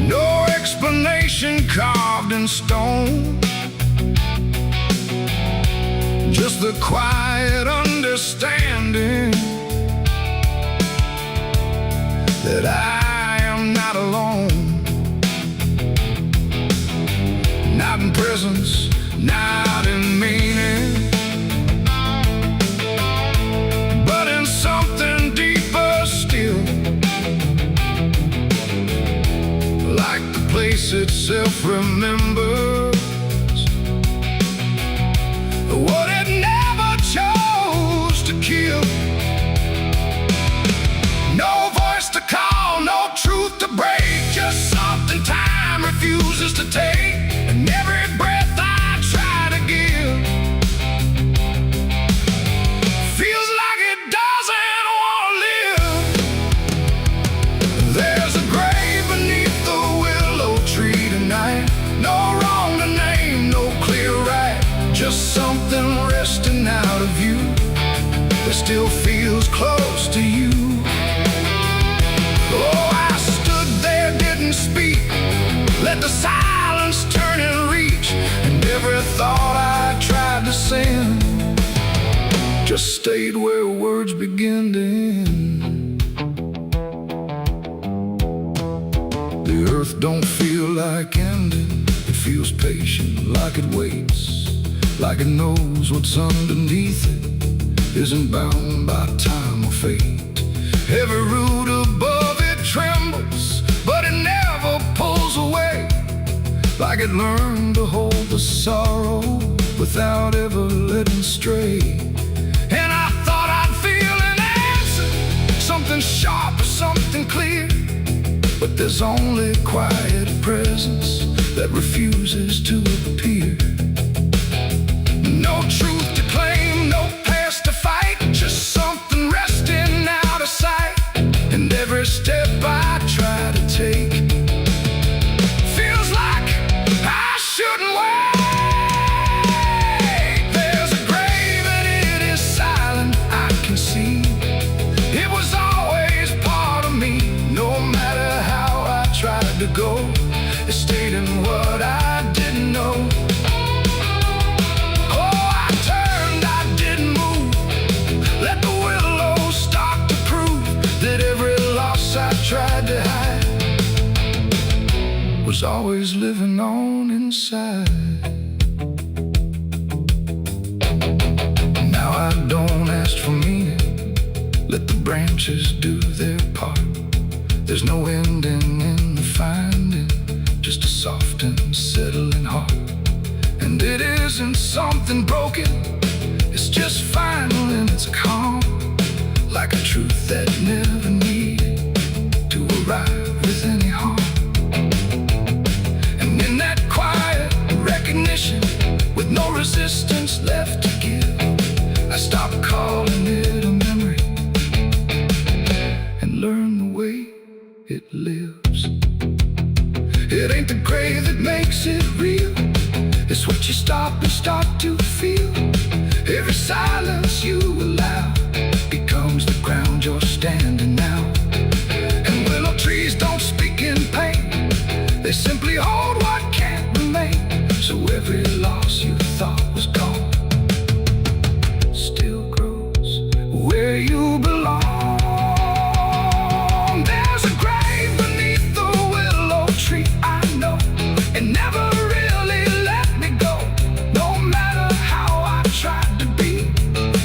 no explanation carved in stone, just the quiet understanding that I am not alone. Not in presence, not in meaning, but in something deeper still, like the place itself remembers what it never chose to kill. No voice to call, no truth to break, just something time refuses to take. And every breath I try to give feels like it doesn't want to live. There's a grave beneath the willow tree tonight, no wrong to name, no clear right, just something resting out of you that still feels close to you. Oh, I stood there, didn't speak, let the silence turn and reach, and every thought I tried to send just stayed where words begin to end. The earth don't feel like ending. It feels patient, like it waits, like it knows what's underneath it isn't bound by time or fate. Every root above it trembles, but it never pulls away, like it learned to hold the sorrow without ever letting stray. And I thought I'd feel an answer, something sharp or something clear, but there's only quiet presence that refuses to appear. No truth to claim, no past to fight, just something resting out of sight. And every step I try to take feels like I shouldn't wait. There's a grave and it is silent, I can see. It was always part of me, no matter how I tried to go. It stayed in what I didn't know. Oh, I turned, I didn't move. Let the willows start to prove that every loss I tried to hide was always living on inside. Now I don't ask for meaning, let the branches do their part. There's no ending in the finding, just a soft and settling heart. And it isn't something broken, it's just final and it's calm, like a truth that never needed to arrive with any harm. And in that quiet recognition, with no resistance left to give, I stopped calling it a memory and learned the way it lives. It ain't the grave that makes it real, it's what you stop and start to feel. Every silence you allow becomes the ground you're standing now. And willow trees don't speak in pain, they simply hold what can't remain. So every loss you thought was gone still grows where you belong. There's a grave beneath the willow tree, I know. It never really let me go. No matter how I tried to be,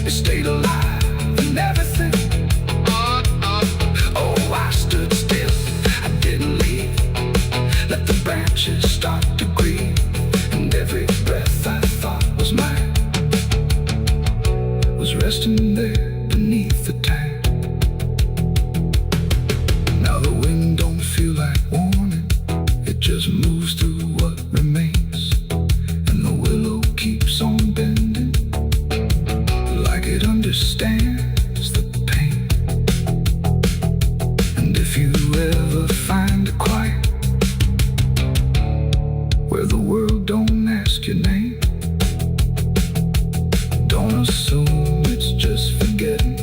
it stayed alive and everything. Oh, I stood still, I didn't leave. Let the branches start to grieve. And every breath I thought was mine was resting there beneath the tank. Now the wind don't feel like warning, it just moves through what remains. And the willow keeps on bending, like it understands the pain. And if you ever find a quiet where the world don't ask your name, don't assume it's just forgetting.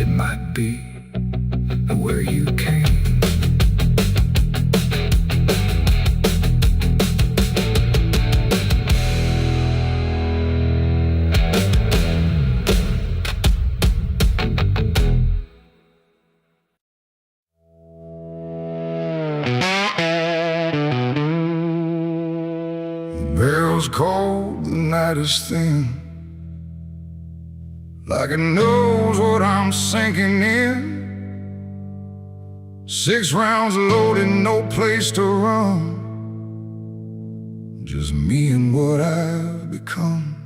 It might be where you came. Bell's cold, the night is thin, like it knows what I'm sinking in. 6 rounds loaded, no place to run, just me and what I've become.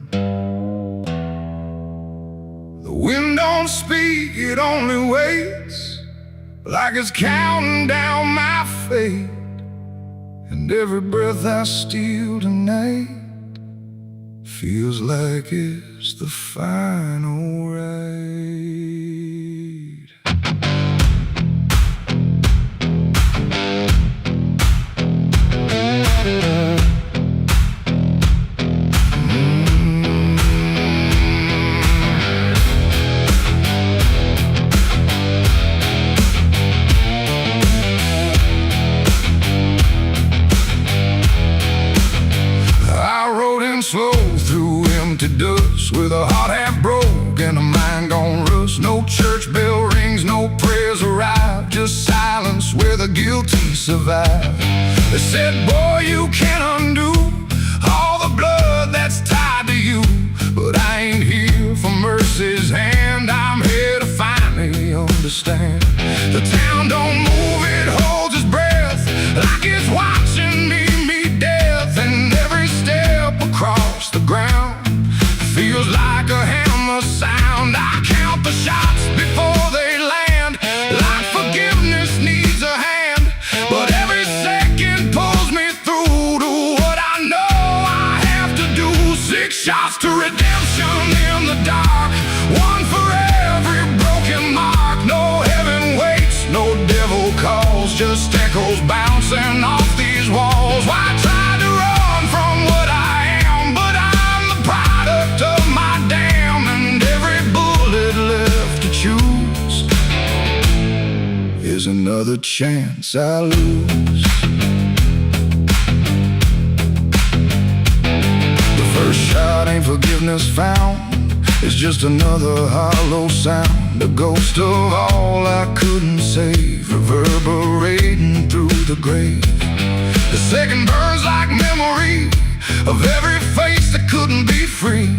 The wind don't speak, it only waits, like it's counting down my fate. And every breath I steal tonight feels like it's the final ride. Slow through empty dust, with a heart half broke and a mind gone rust. No church bell rings, no prayer nowhere's arrived, just silence where the guilty survive. They said, boy, you can't undo all the blood that's tied to you. But I ain't here for mercy's hand, I'm here to finally understand. The town don't move, it holds its breath, like it's watching me meet death. And every step across the ground feels like a hammer sound. I count the shots before they land, like forgiveness needs a hand. But every second pulls me through to what I know I have to do. 6 shots to redemption in the dark, one for every broken mark. No heaven waits, no devil calls, just echoes bouncing off these walls. Why try to run from what I am? But I'm the product of my damn, and every bullet left to choose is another chance I lose. The first shot ain't forgiveness found, it's just another hollow sound, a ghost of all I couldn't save, reverberating through the grave. The second burns like memory of every face that couldn't be free,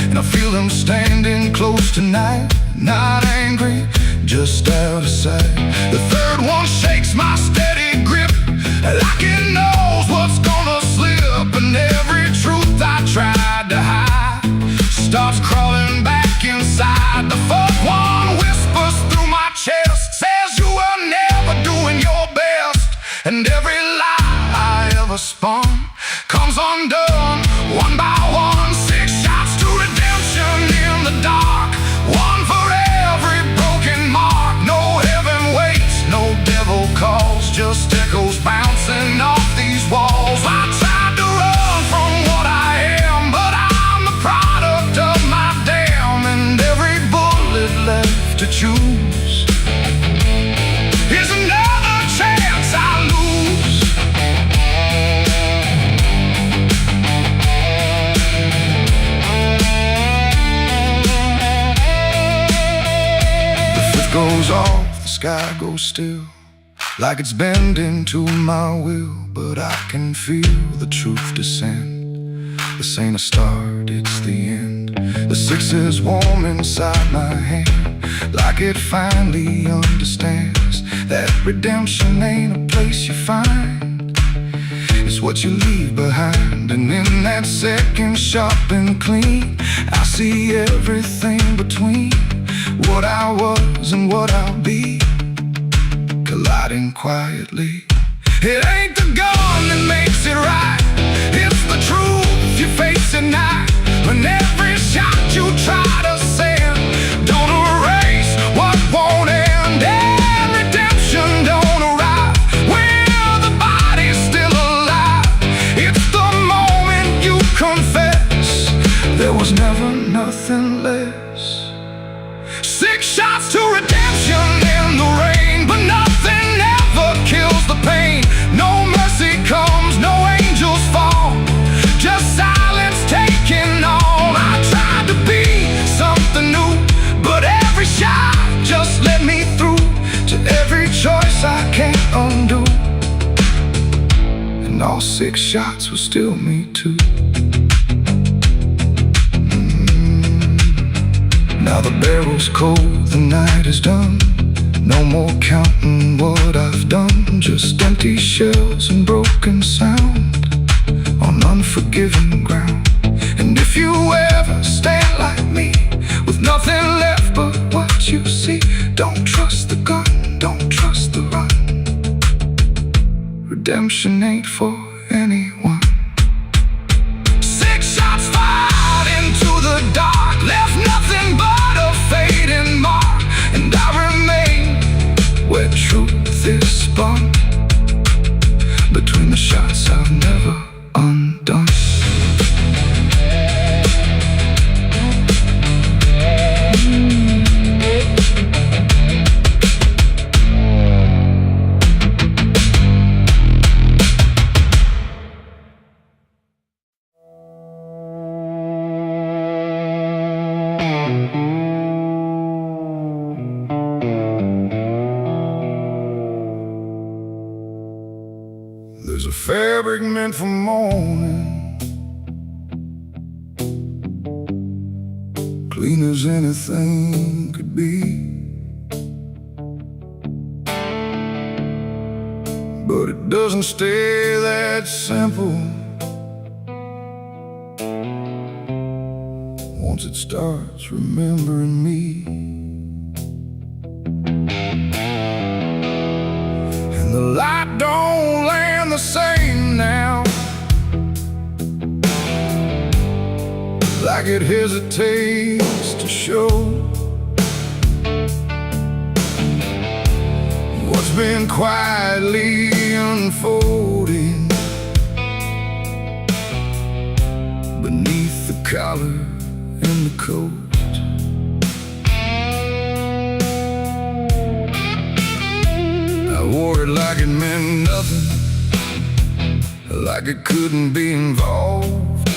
and I feel them standing close tonight, not angry, just out of sight. The third one shakes my steady grip, like it knows what's gonna slip, and every truth I tried to hide starts crawling back inside. The fourth one whispers through my chest, says you were never doing your best, and every lie I ever spun comes undone, one by one. 6 shots to redemption in the dark, one for every broken mark. No heaven waits, no devil calls, just echoes bouncing off these walls. I tried to run from what I am, but I'm the product of my damn, and every bullet left to choose is another chance I lose. The fifth goes off, the sky goes still, like it's bending to my will, but I can feel the truth descend. This ain't a start, it's the end. The 6 is warm inside my hand, like it finally understands that redemption ain't a place you find, it's what you leave behind. And in that second sharp and clean, I see everything between what I was and what I'll be, colliding quietly. It ain't the gun that makes it right, it's the truth you face at night. When every shot you try to send don't erase what won't end, and redemption don't arrive when the body's still alive. It's the moment you confess there was never nothing less. 6 shots to redemption in the rain, but nothing ever kills the pain. No mercy comes, no angels fall, just silence taking all. I tried to be something new, but every shot just let me through to every choice I can't undo, and all 6 shots were still me too. Now the barrel's cold, the night is done, no more counting what I've done, just empty shells and broken sound on unforgiving ground. And if you ever stand like me, with nothing left but what you see, don't trust the gun, don't trust the run. Redemption ain't for anyone. 6 shots fired into the dark, left nothing but a fading mark, and I remain where truth is spun, between the shots I've never undone. fabric meant for mourning, clean as anything could be. But it doesn't stay that simple. Once it starts remembering me, and the light don't land the same now, like it hesitates to show what's been quietly unfolding beneath the collar and the coat. I wore it like it meant nothing, like it couldn't be involved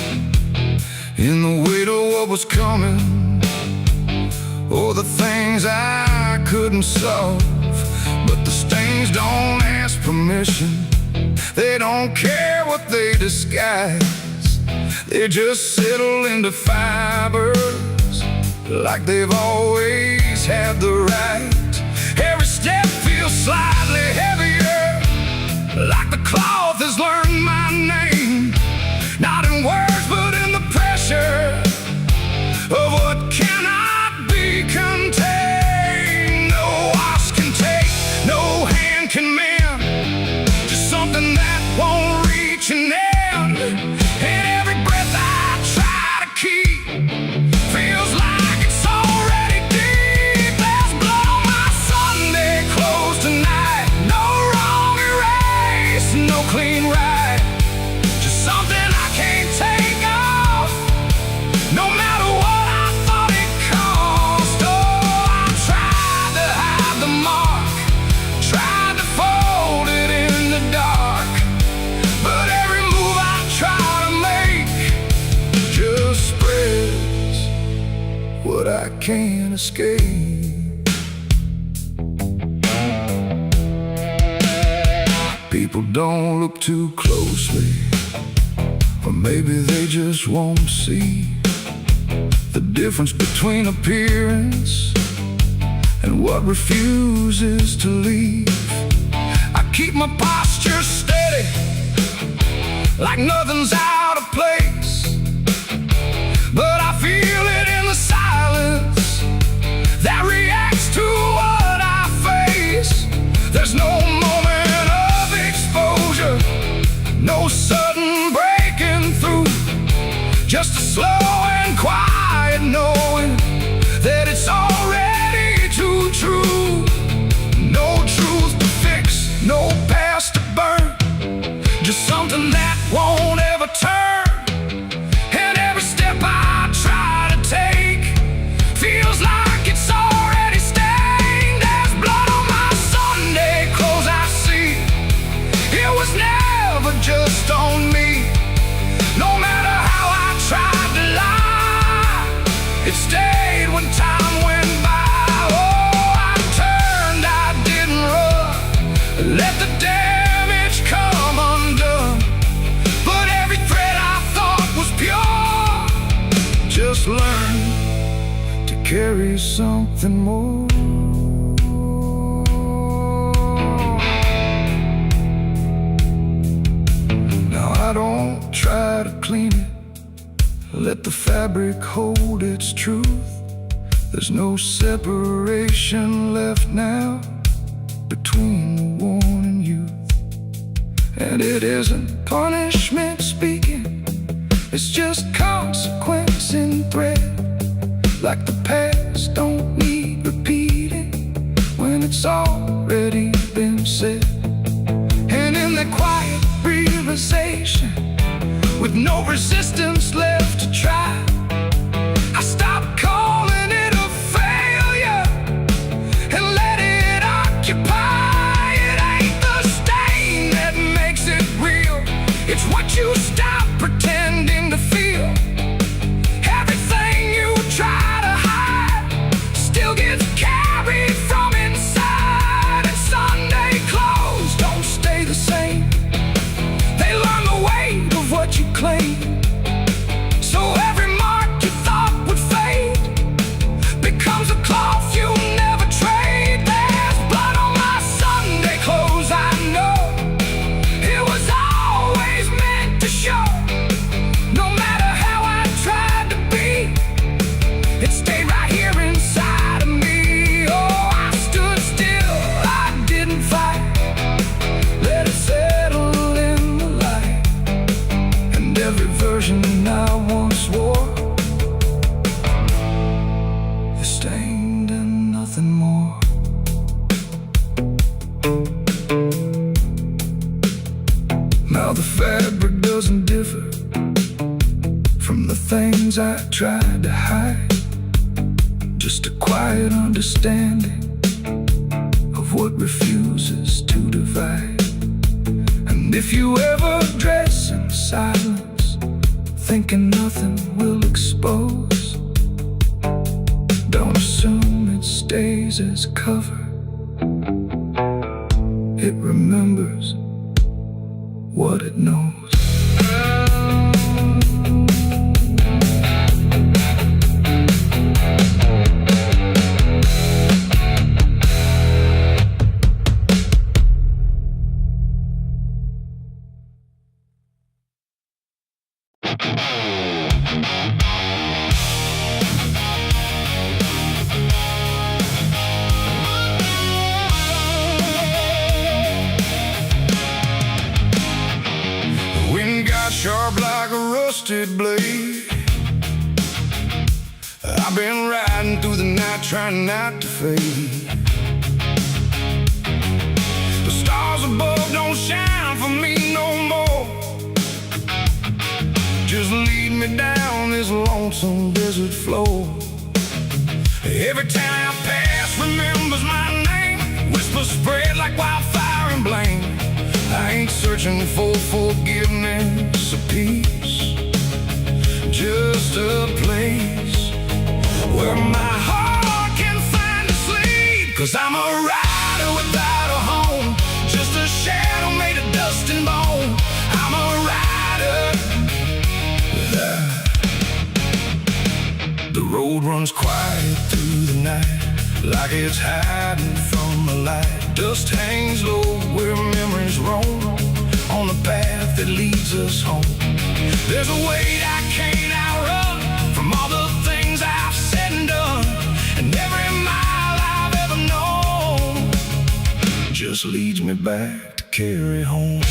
in the weight of what was coming, or the things I couldn't solve. But the stains don't ask permission, they don't care what they disguise. They just settle into fibers like they've always had the right. Every step feels slightly heavier, like the cloth has learned my name, not in words but in the pressure of what cannot be contained. No wash can take, no hand can mend, just something that won't reach an end. And every breath I try to keep feels like it's already deep. There's blood on my Sunday clothes tonight, no wrong erase, no clean right, just something I can't take off, no matter what I thought it cost. Oh, I tried to hide the mark, tried to fold it in the dark, but every move I try to make just spreads what I can't escape. People don't look too closely, or maybe they just won't see the difference between appearance and what refuses to leave. I keep my posture steady, like nothing's out of place, but I feel it in the silence that reacts to what I face. There's no moment of exposure, no sudden breaking through, just a slow and quiet knowing that it's already too true. No truth to fix, no past to burn, just something that won't ever turn. And every step I try to take feels like it's already stained. There's blood on my Sunday clothes I see, it was never just on me. No matter how I tried to lie, it stayed when time went by. Oh, I turned, I didn't run, let the damage come undone. But every thread I thought was pure just learned to carry something more. Now I don't try to clean it, let the fabric hold its truth. There's no separation left now between the worn and youth. And it isn't punishment speaking, it's just consequence in thread. Like the past don't need repeating when it's already been said. And in that quiet realization, with no resistance left to try, I stopped calling it a failure and let it occupy. It ain't the stain that makes it real, it's what you stop pretending to feel. Everything you try to hide still gets carried from inside. And Sunday clothes don't stay the same, they things I tried to hide, just a quiet understanding of what refuses to divide. And if you ever dress in silence, thinking nothing will expose, don't assume it stays as cover. It remembers what it knows. Sharp like a rusted blade, I've been riding through the night trying not to fade. The stars above don't shine for me no more. Just lead me down this lonesome desert floor. Every town I pass remembers my name, whispers spread like wildfire and blame. I ain't searching for forgiveness or peace, just a place where my heart can find a sleep. 'Cause I'm a rider without a home, just a shadow made of dust and bone. I'm a rider. The road runs quiet through the night, like it's hiding from the light. Dust hangs low where memories roam, on the path that leads us home. There's a weight I can't outrun, from all the things I've said and done, and every mile I've ever known just leads me back to carry home.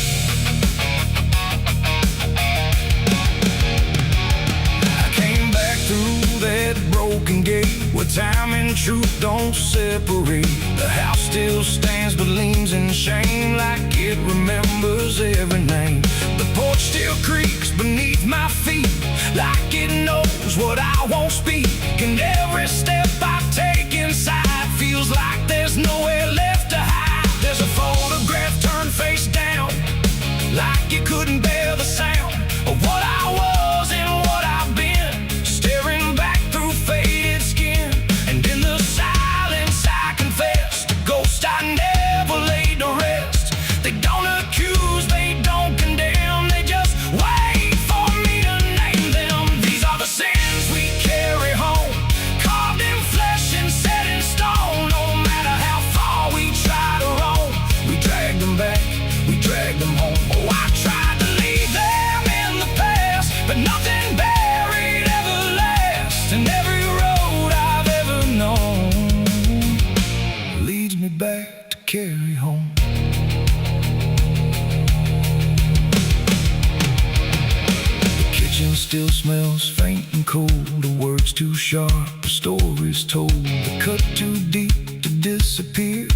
I came back through that broken gate where time and truth don't separate. The house still stands but leans in shame, like it remembers every name. The porch still creaks beneath my feet, like it knows what I won't speak. And every step I take inside feels like there's nowhere left to hide. There's a photograph turned face down, like you couldn't bear the sound of what I was and what I've been, staring back through faded skin. And in the silence I confess, the ghost I never laid to rest. They don't accuse, they don't condemn, they just wait for me to name them. These are the sins we carry home, carved in flesh and set in stone. No matter how far we try to roam, we drag them back, we drag them home. Oh, I tried to leave them in the past, but nothing buried ever lasts. And every road I've ever known leads me back to carry home. The kitchen still smells faint and cold, the words too sharp, the stories told. The cut too deep to disappear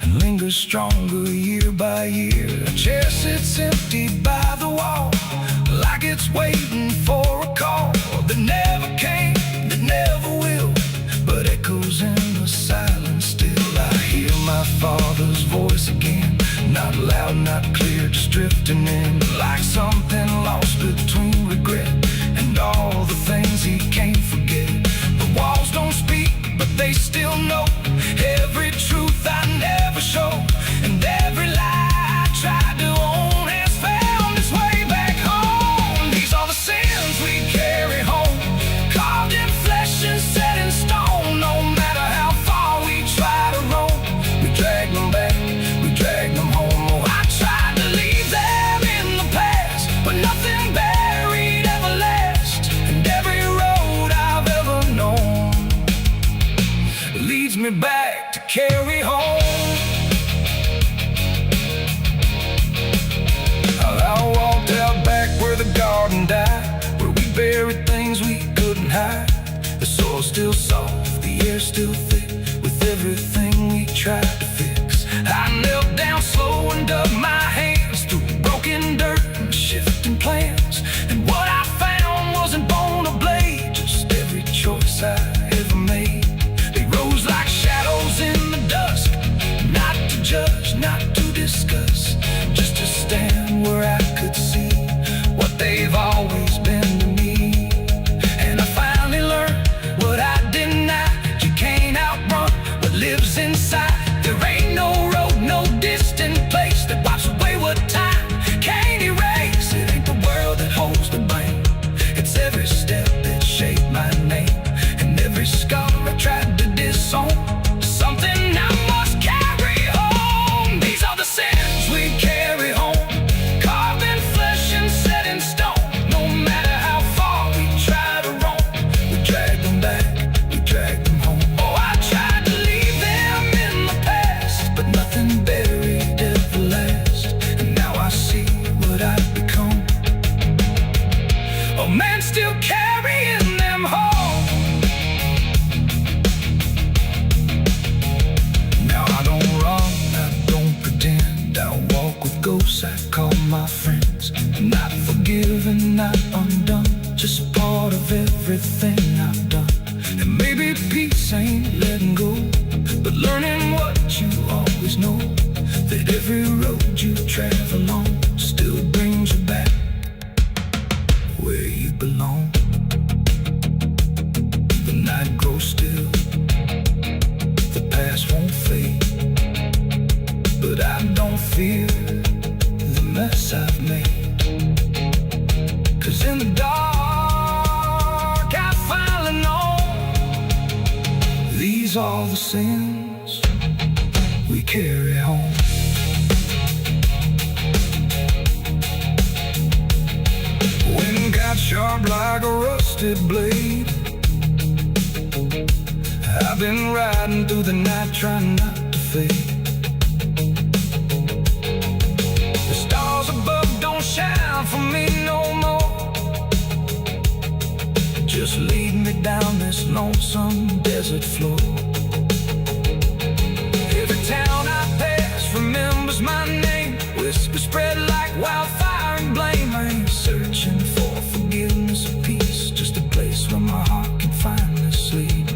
and lingers stronger year by year. A chair sits empty by the wall, like it's waiting for a call that never came, that never will, but echoes in the silence still. I hear my father's voice again, not loud, not clear, just drifting in, like something lost between regret and all the things he can't forget. The walls don't speak, but they still know every truth I never show, and every lie I tried to own has found its way back home. These are the sins we carry home, carved in flesh and set in stone. No matter how far we try to roam, we drag them back, we drag them home. Oh, I tried to leave them in the past, but nothing buried ever lasts. And every road I've ever known leads me back to carry home. I walked out back where the garden died, where we buried things we couldn't hide. The soil's still soft, the air's still thick, with everything we tried to fix. I knelt down slow and dug my hands through broken dirt and shifting plans. And what I found wasn't bone or blade, every road you travel on still brings you back where you belong. The night grows still, the past won't fade, but I don't fear the mess I've made. 'Cause in the dark I finally know these are the sins we carry home. Wind got sharp like a rusted blade. I've been riding through the night trying not to fade. The stars above don't shine for me no more. Just lead me down this lonesome desert floor. Every town I pass remembers my name. Whispers spread like wildfire and blame. I ain't searching for forgiveness or peace, just a place where my heart can finally sleep.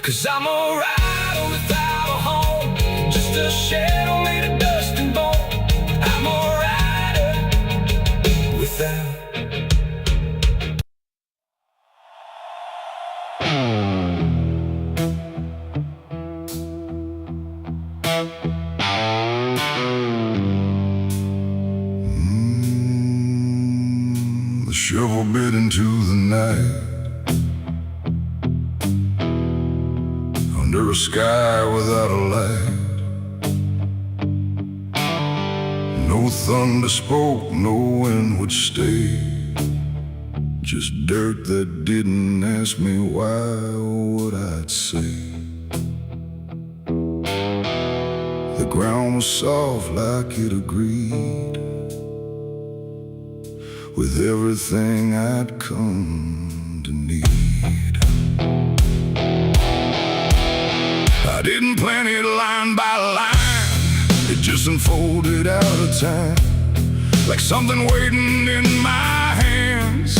'Cause I'm a rider without a home, just a shadow made of dust and bone. I'm a rider without. The shovel bit into the night, under a sky without a light. No thunder spoke, no wind would stay. Just dirt that didn't ask me why or what I'd say. The ground was soft like it agreed with everything I'd come to need. I didn't plan it line by line, it just unfolded out of time, like something waiting in my hands,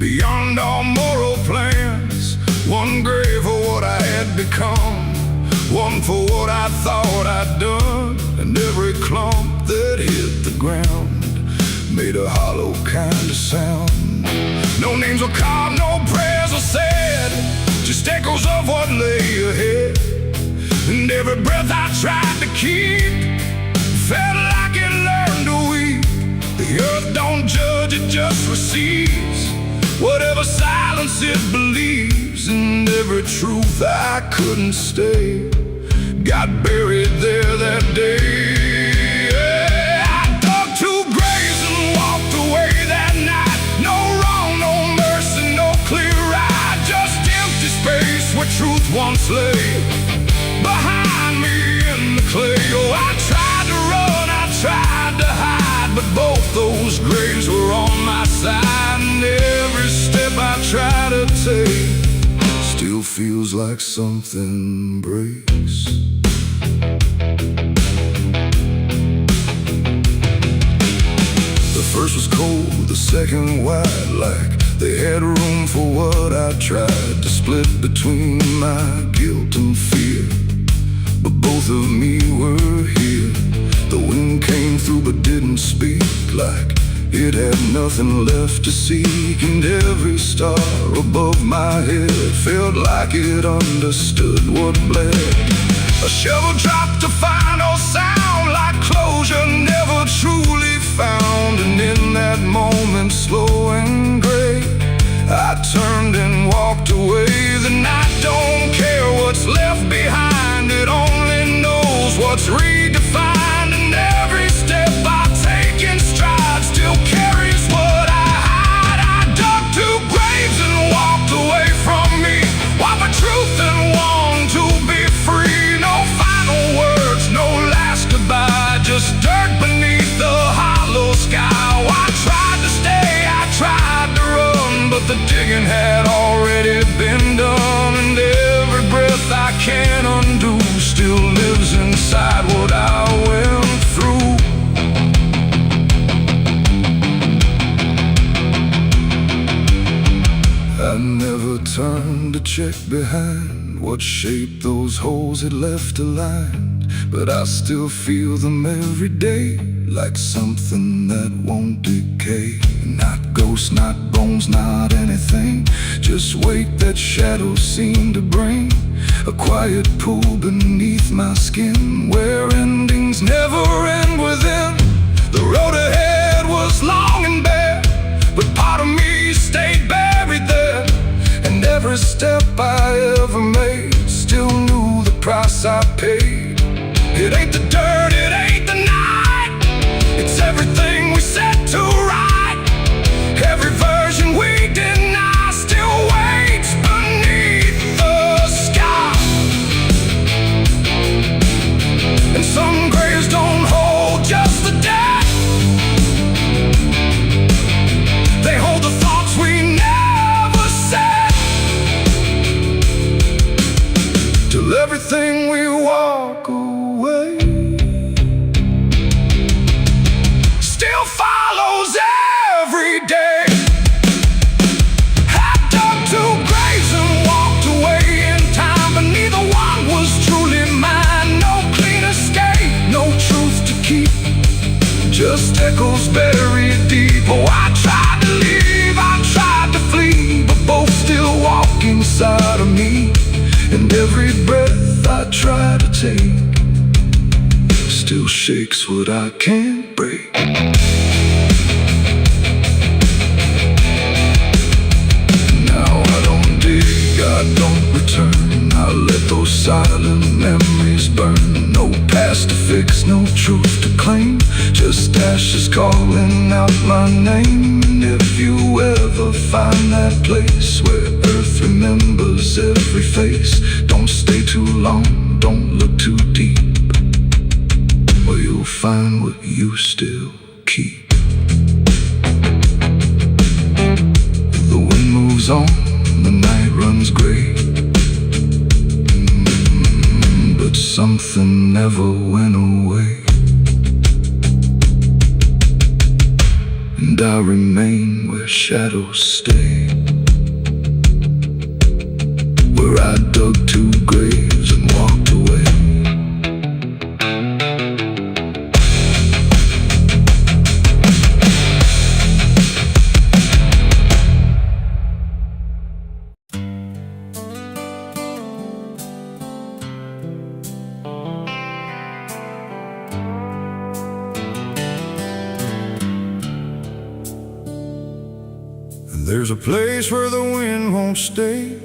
beyond all moral plans. One grave for what I had become, one for what I thought I'd done, and every clump that hit the ground made a hollow kind of sound. No names were carved, no prayers were said, just echoes of what lay ahead. And every breath I tried to keep felt like it learned to weep. The earth don't judge, it just receives whatever silence it believes. And every truth I couldn't stay got buried there that day. I dug 2 graves and walked away that night. No wrong, no mercy, no clear ride, just empty space where truth once lay behind me in the clay. Oh, I tried to run, I tried to hide, but both those graves were on my side. And every step I try to take still feels like something breaks. The first was cold, the second wide, like they had room for what I tried to split between my guilt and fear. But both of me were here. The wind came through but didn't speak, like it had nothing left to seek. And every star above my head felt like it understood what bled. A shovel dropped to final sound, like closure never truly found. And in that moment, slow and gray, I turned and walked away. The night don't care what's left behind, it only knows what's redefined. And every step I take in stride still carries what I hide. I dug 2 graves and walked away from me, one for truth and one to be free. No final words, no last goodbye, just dirt beneath the hollow sky. Oh, I tried to stay, I tried to run, but the digging had already been done. And every breath I can't undo still lives inside what I went through. I never turned to check behind what shape those holes had left aligned. but I still feel them every day, like something that won't decay. Not ghosts, not bones, not anything, just weight that shadows seem to bring. A quiet pool beneath my skin, where endings never end within. The road ahead was long and bare, but part of me stayed buried there. And every step I ever made still knew the price I paid. It ain't the dirt, it ain't the night, it's everything we set to right. Every version we deny still waits beneath the sky. And some graves don't hold just the dead, they hold the thoughts we never said. Till everything we walk away still follows every day. I dug two graves and walked away in time, but neither one was truly mine. No clean escape, no truth to keep, just echoes buried deep. Oh, I tried to leave, I tried to flee, but both still walk inside of me. And every breath I try to take still shakes what I can't break. Now I don't dig, I don't return, I let those silent memories burn. No past to fix, no truth to claim, just ashes calling out my name. And if you ever find that place where earth remembers every face, don't stay too long, don't look too deep, or you'll find what you still keep. The wind moves on, the night runs gray, but something never went away. And I remain where shadows stay, where I dug two graves and walked away. There's a place where the wind won't stay,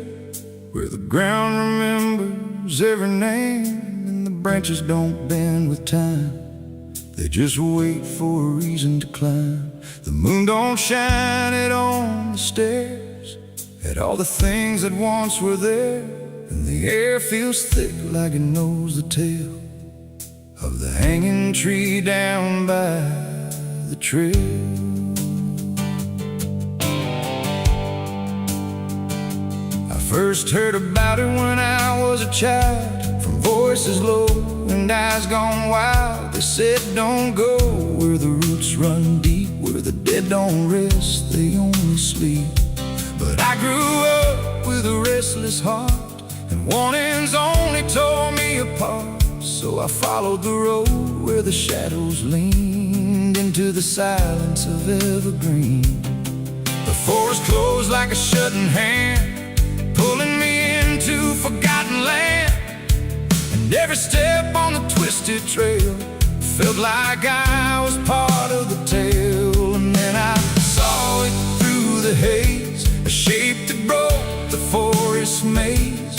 where the ground remembers every name, and the branches don't bend with time, they just wait for a reason to climb. The moon don't shine it on the stairs, at all the things that once were there, and the air feels thick like it knows the tale of the hanging tree down by the trail. First heard about it when I was a child, from voices low and eyes gone wild. They said don't go where the roots run deep, where the dead don't rest, they only sleep. But I grew up with a restless heart, and warnings only tore me apart. So I followed the road where the shadows leaned into the silence of evergreen. The forest closed like a shutting hand, pulling me into forgotten land. And every step on the twisted trail felt like I was part of the tale. And then I saw it through the haze, a shape that broke the forest maze,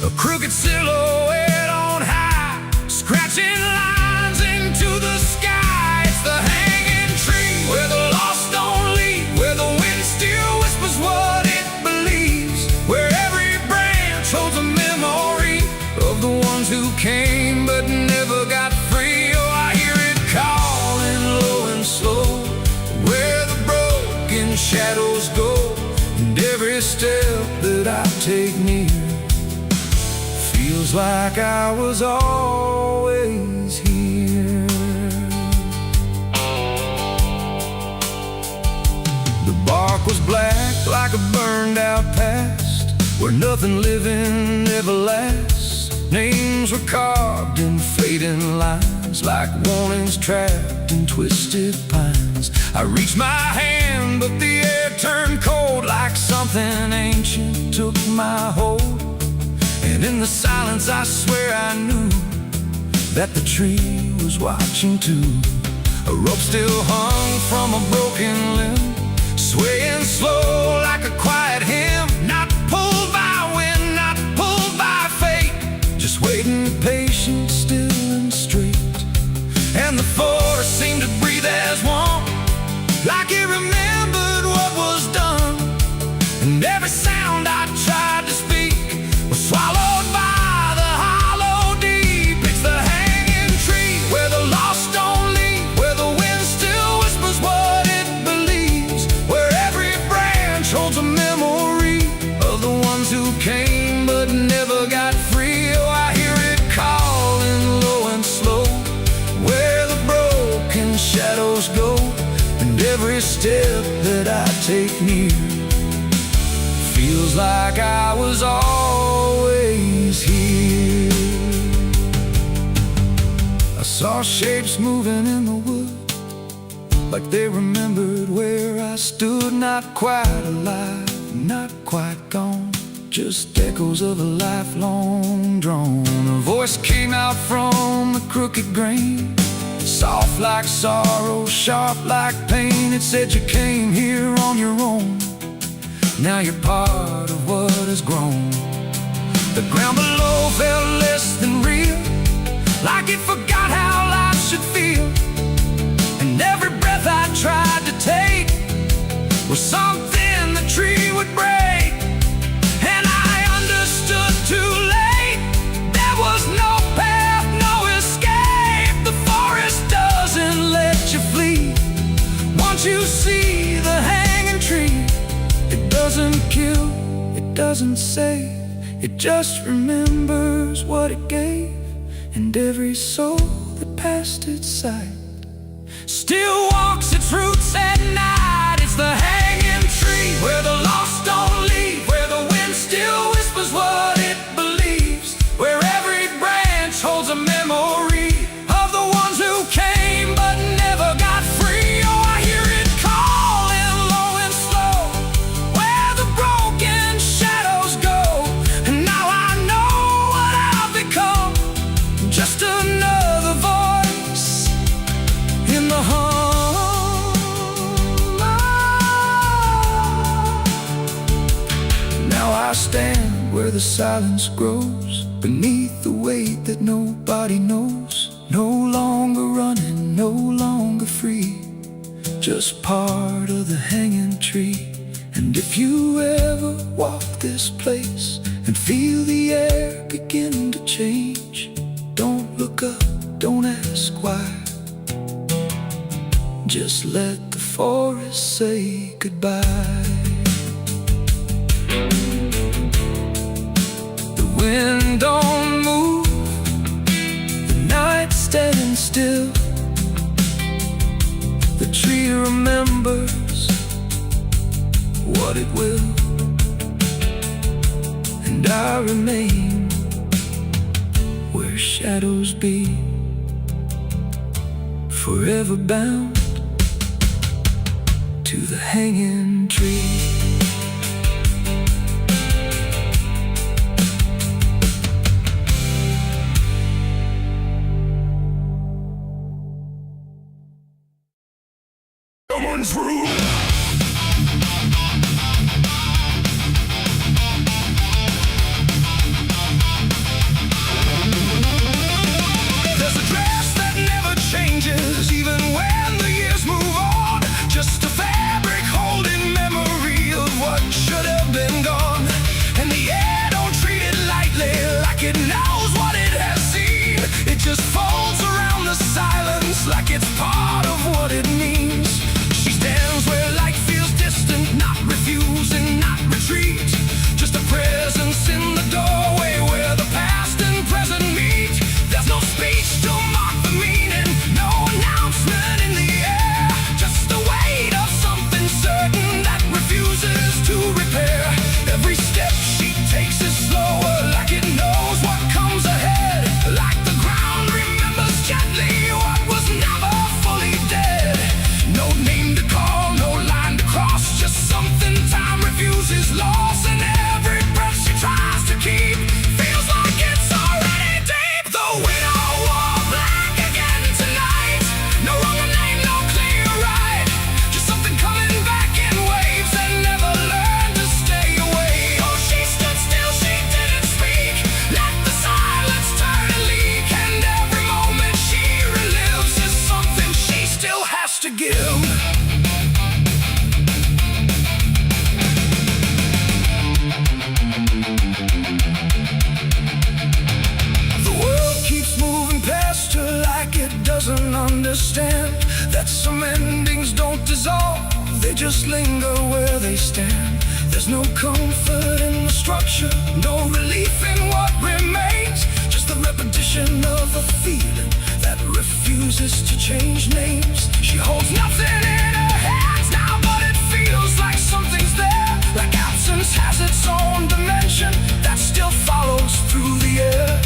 a crooked silhouette on high, scratching lines into the sky. It's the hanging tree where the lost don't leave, where the wind still whispers what it believes, where every branch holds a memory of the ones who came but never got free. Oh, I hear it calling low and slow, where the broken shadows go, and every step that I take near feels like I was always here. The bark was black like a burned out past, where nothing living ever lasts, Names were carved in fading lines, like warnings trapped in twisted pines. I reached my hand, but the air turned cold, like something ancient took my hold. And in the silence I swear I knew that the tree was watching too. A rope still hung from a broken limb, swaying slow like a quiet hymn. Not pulled by wind, not pulled by fate, just waiting patient, still and straight. And the forest seemed to breathe as one, like it remembered what was done. And every sound I tried to speak was swallowed by the hollow deep. It's the hanging tree where the lost don't leave, where the wind still whispers what it believes, where every branch holds a memory of the ones who came but never got free. Oh, I hear it calling low and slow, where the broken shadows go. And every step that I take near feels like I was always here. I saw shapes moving in the wood, like they remembered where I stood. Not quite alive, not quite gone, just echoes of a lifelong drone. A voice came out from the crooked grain, soft like sorrow, sharp like pain. It said you came here on your own, now you're part of what has grown. The ground below felt less than real, like it forgot how life should feel. And every breath I tried to take was something the tree would break. And I understood too late, there was no path, no escape. The forest doesn't let you flee. Once you see the hanging tree, it doesn't kill, it doesn't save, it just remembers what it gave. And every soul that passed its sight still walks its roots at night. It's the hanging tree where the lost don't leave, where the wind still whispers what it believes, where every branch holds a memory of the ones who came but never got free. Oh, I hear it calling low and slow, where the broken shadows go. And now I know what I've become, just another voice in the hum. Now I stand where the silence grows, beneath the weight that nobody knows. No longer running, no longer free, just part of the hanging tree. And if you ever walk this place and feel the air begin to change, don't look up, don't ask why, just let the forest say goodbye. The wind don't move, the night standing still, the tree remembers what it will. And I remain where shadows be, forever bound to the hanging tree. Someone's room. There's a dress that never changes, even when the years move on. Just a fabric holding memory of what should have been gone. And the air don't treat it lightly, like it knows what it has seen. It just folds around the silence, like it's part of what it means. She stands where light feels distant, not refusing, not retreat. Just a presence in the doorway where the past and present meet. There's no speech to mark the meaning, no announcement in the air, just the weight of something certain that refuses to repair. Every step she takes is slower, like it knows what comes ahead. Some endings don't dissolve, they just linger where they stand. There's no comfort in the structure, no relief in what remains. Just the repetition of a feeling that refuses to change names. She holds nothing in her hands now, but it feels like something's there. Like absence has its own dimension that still follows through the air.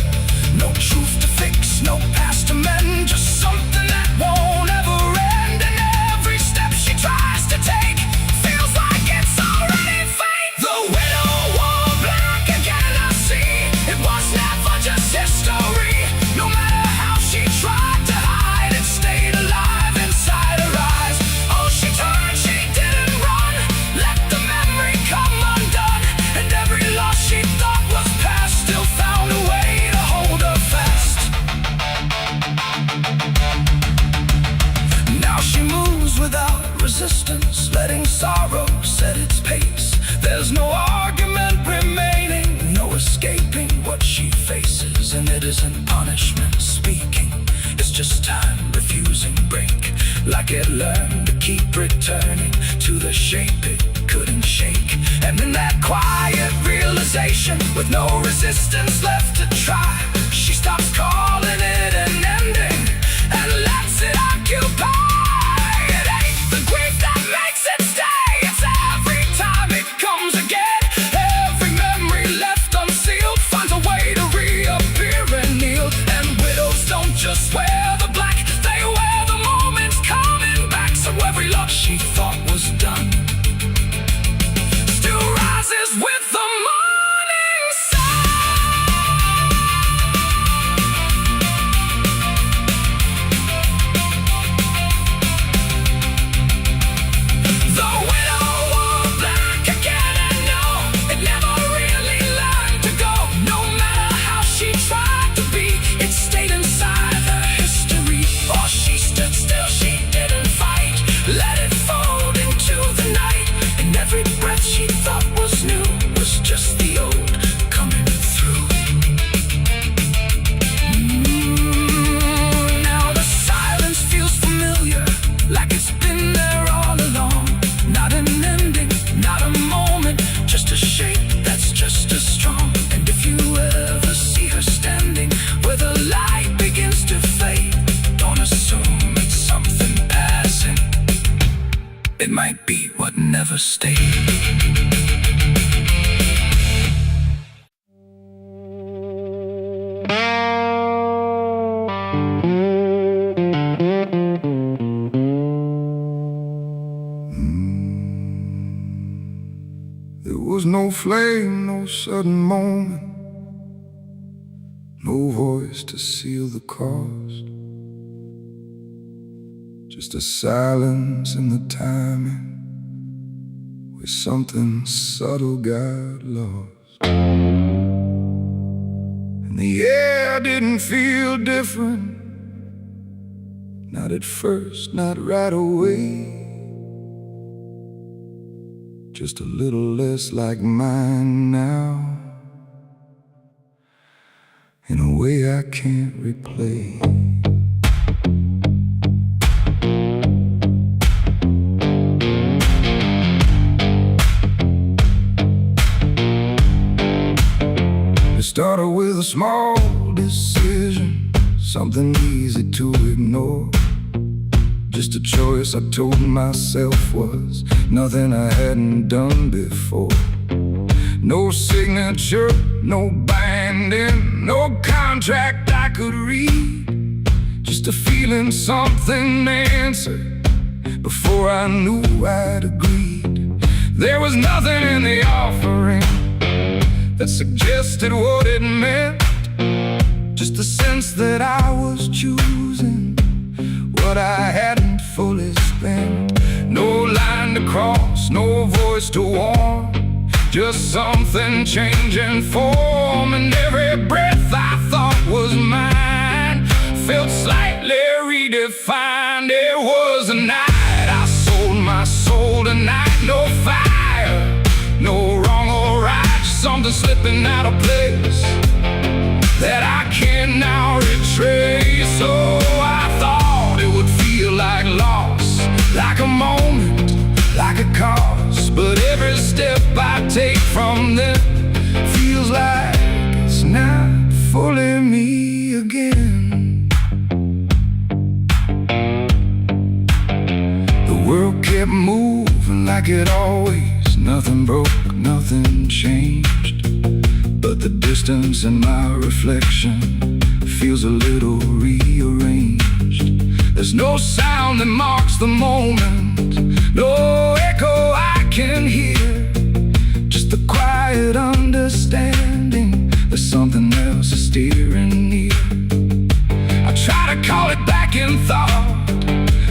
No truth to fix, no past to mend, just something that won't ever end. And every step she tries to take feels like it's already fate. The widow wore black again, I see. It was never just history. No matter how she tried to hide, it stayed alive inside her eyes. Oh, she turned, she didn't run. Let the memory come undone. And every loss she thought was past still found a way to hold her fast. Now she moves without resistance, letting sorrow set its pace. There's no argument remaining, no escaping what she faces. And it isn't punishment speaking, it's just time refusing break. Like it learned to keep returning to the shape it couldn't shake. And in that quiet realization, with no resistance left to try, she stops calling it an ending and lets it occupy. It ain't the grief that makes it stay, it's every time it comes again. Every memory left unsealed finds a way to reappear and kneel. And widows don't just wear the black, they wear the moments coming back. So every loss she thought was done still rises with the morning sun. The widow wore black again, and no, it never really learned to go. No matter how she tried to be, it stayed inside her history. Or she stood still, she didn't fight, let it fold into the night. And every breath she thought was new was just the old coming through. Now the silence feels familiar, like it's been there all along. Not an ending, not a moment, just a shape that's just as strong. And if you ever see her standing where the light begins to fade, don't assume it's something passing. It might be what never stayed. There was no flame, no sudden moment, no voice to seal the cost. Just a silence in the timing, where something subtle got lost. And the air didn't feel different, not at first, not right away. Just a little less like mine now, in a way I can't replay. It started with a small decision, something easy to ignore. Just a choice I told myself was nothing I hadn't done before. No signature, no binding, no contract I could read. Just a feeling something answered before I knew I'd agreed. There was nothing in the offering that suggested what it meant, just the sense that I was choosing what I hadn't fully spent. No line to cross, no voice to warn, just something changing form. And every breath I thought was mine felt slightly redefined. It was a night I sold my soul tonight. No fire, no wrong or right, just something slipping out of place that I can now retrace. So I thought it would feel like loss, kept moving like it always. Nothing broke, nothing changed. But the distance in my reflection feels a little rearranged. There's no sound that marks the moment, no echo I can hear. Just the quiet understanding there's something else is steering near. I try to call it back in thought,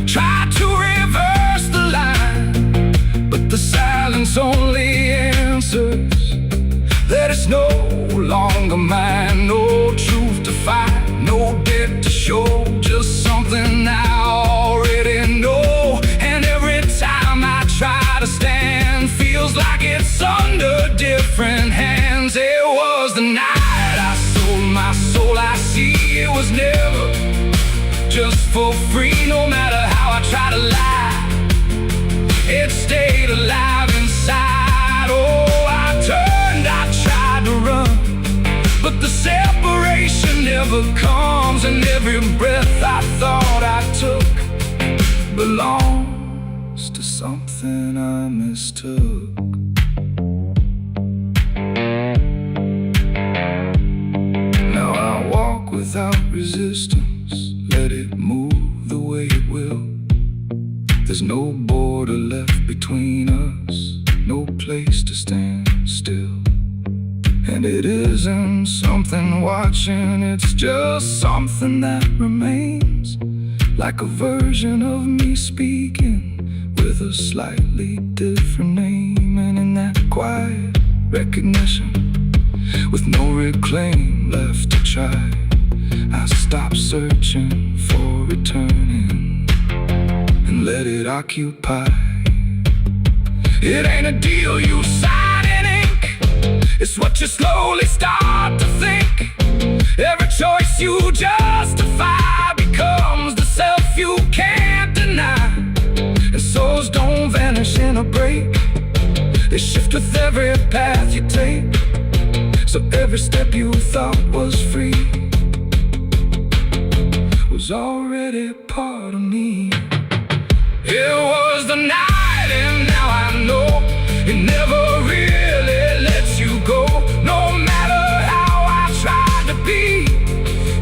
try to reverse the line, but the silence only answers that it's no longer mine. No truth to find, no debt to show, just something I already know. And every time I try to stand, feels like it's under different hands. It was the night I sold my soul. I see it was never just for free. No matter how I try to lie, it stayed alive inside. Oh, I turned, I tried to run, but the separation never comes. And every breath I thought I took belongs to something I mistook. Now I walk without resistance, let it move the way it will. There's no border left between us, no place to stand still. And it isn't something watching, it's just something that remains, like a version of me speaking with a slightly different name. And in that quiet recognition, with no reclaim left to try, I stop searching for returning and let it occupy. It ain't a deal you sign in ink, it's what you slowly start to think. Every choice you justify becomes the self you can't deny. And souls don't vanish in a break, they shift with every path you take. So every step you thought was free was already part of me. It was the night, and now I know it never really lets you go. No matter how I tried to be,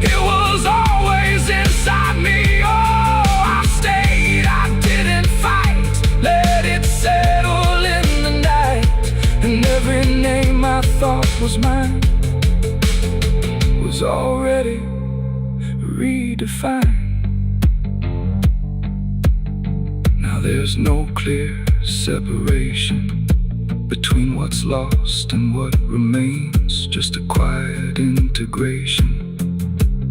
it was always inside me. Oh, I stayed, I didn't fight, let it settle in the night. And every name I thought was mine was already redefined. Now there's no clear separation between what's lost and what remains, just a quiet integration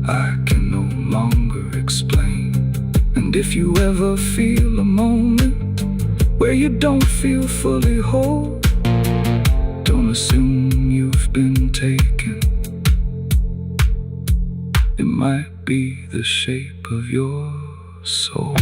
I can no longer explain. And if you ever feel a moment where you don't feel fully whole, don't assume you've been taken. It might be the shape of your soul.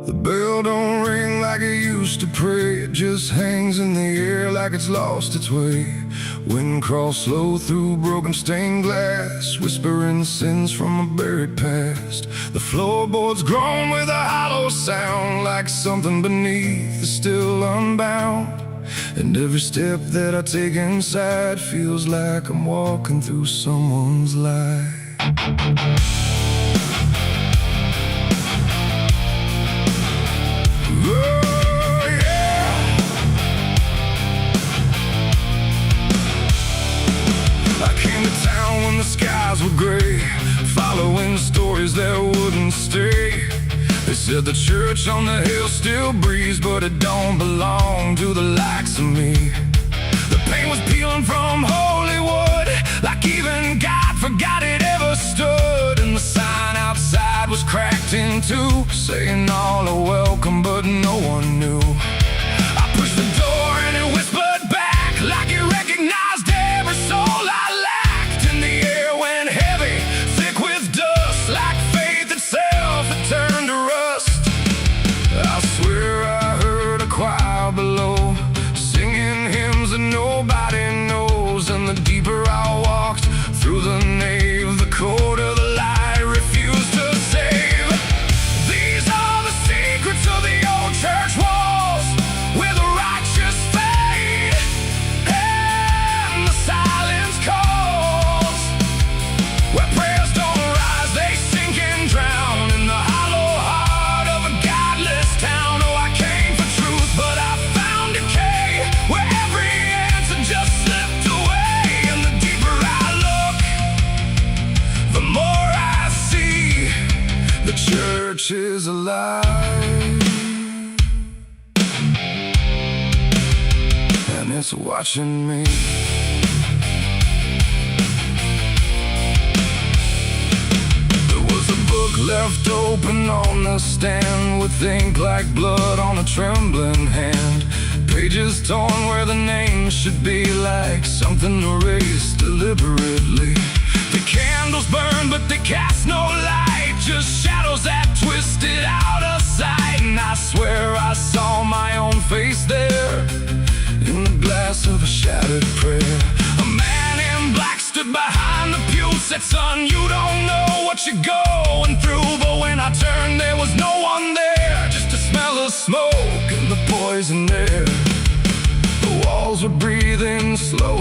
The bell don't ring like it used to pray, it just hangs in the air like it's lost its way. Wind crawls slow through broken stained glass, whispering sins from a buried past. The floorboards groan with a hollow sound, like something beneath is still unbound. And every step that I take inside feels like I'm walking through someone's life. The skies were gray, following stories that wouldn't stay. They said the church on the hill still breathes, but it don't belong to the likes of me. The paint was peeling from Hollywood, like even God forgot it ever stood. And the sign outside was cracked in two, saying all are welcome, but no one knew. I pushed the door and it whispered alive, and it's watching me. There was a book left open on the stand, with ink like blood on a trembling hand. Pages torn where the name should be, like something erased deliberately. The candles burn, but they cast no light, just shadows that twisted out of sight. And I swear I saw my own face there, in the glass of a shattered prayer. A man in black stood behind the pew, said, "Son, you don't know what you're going through." But when I turned, there was no one there, just a smell of smoke and the poison air. The walls were breathing slow.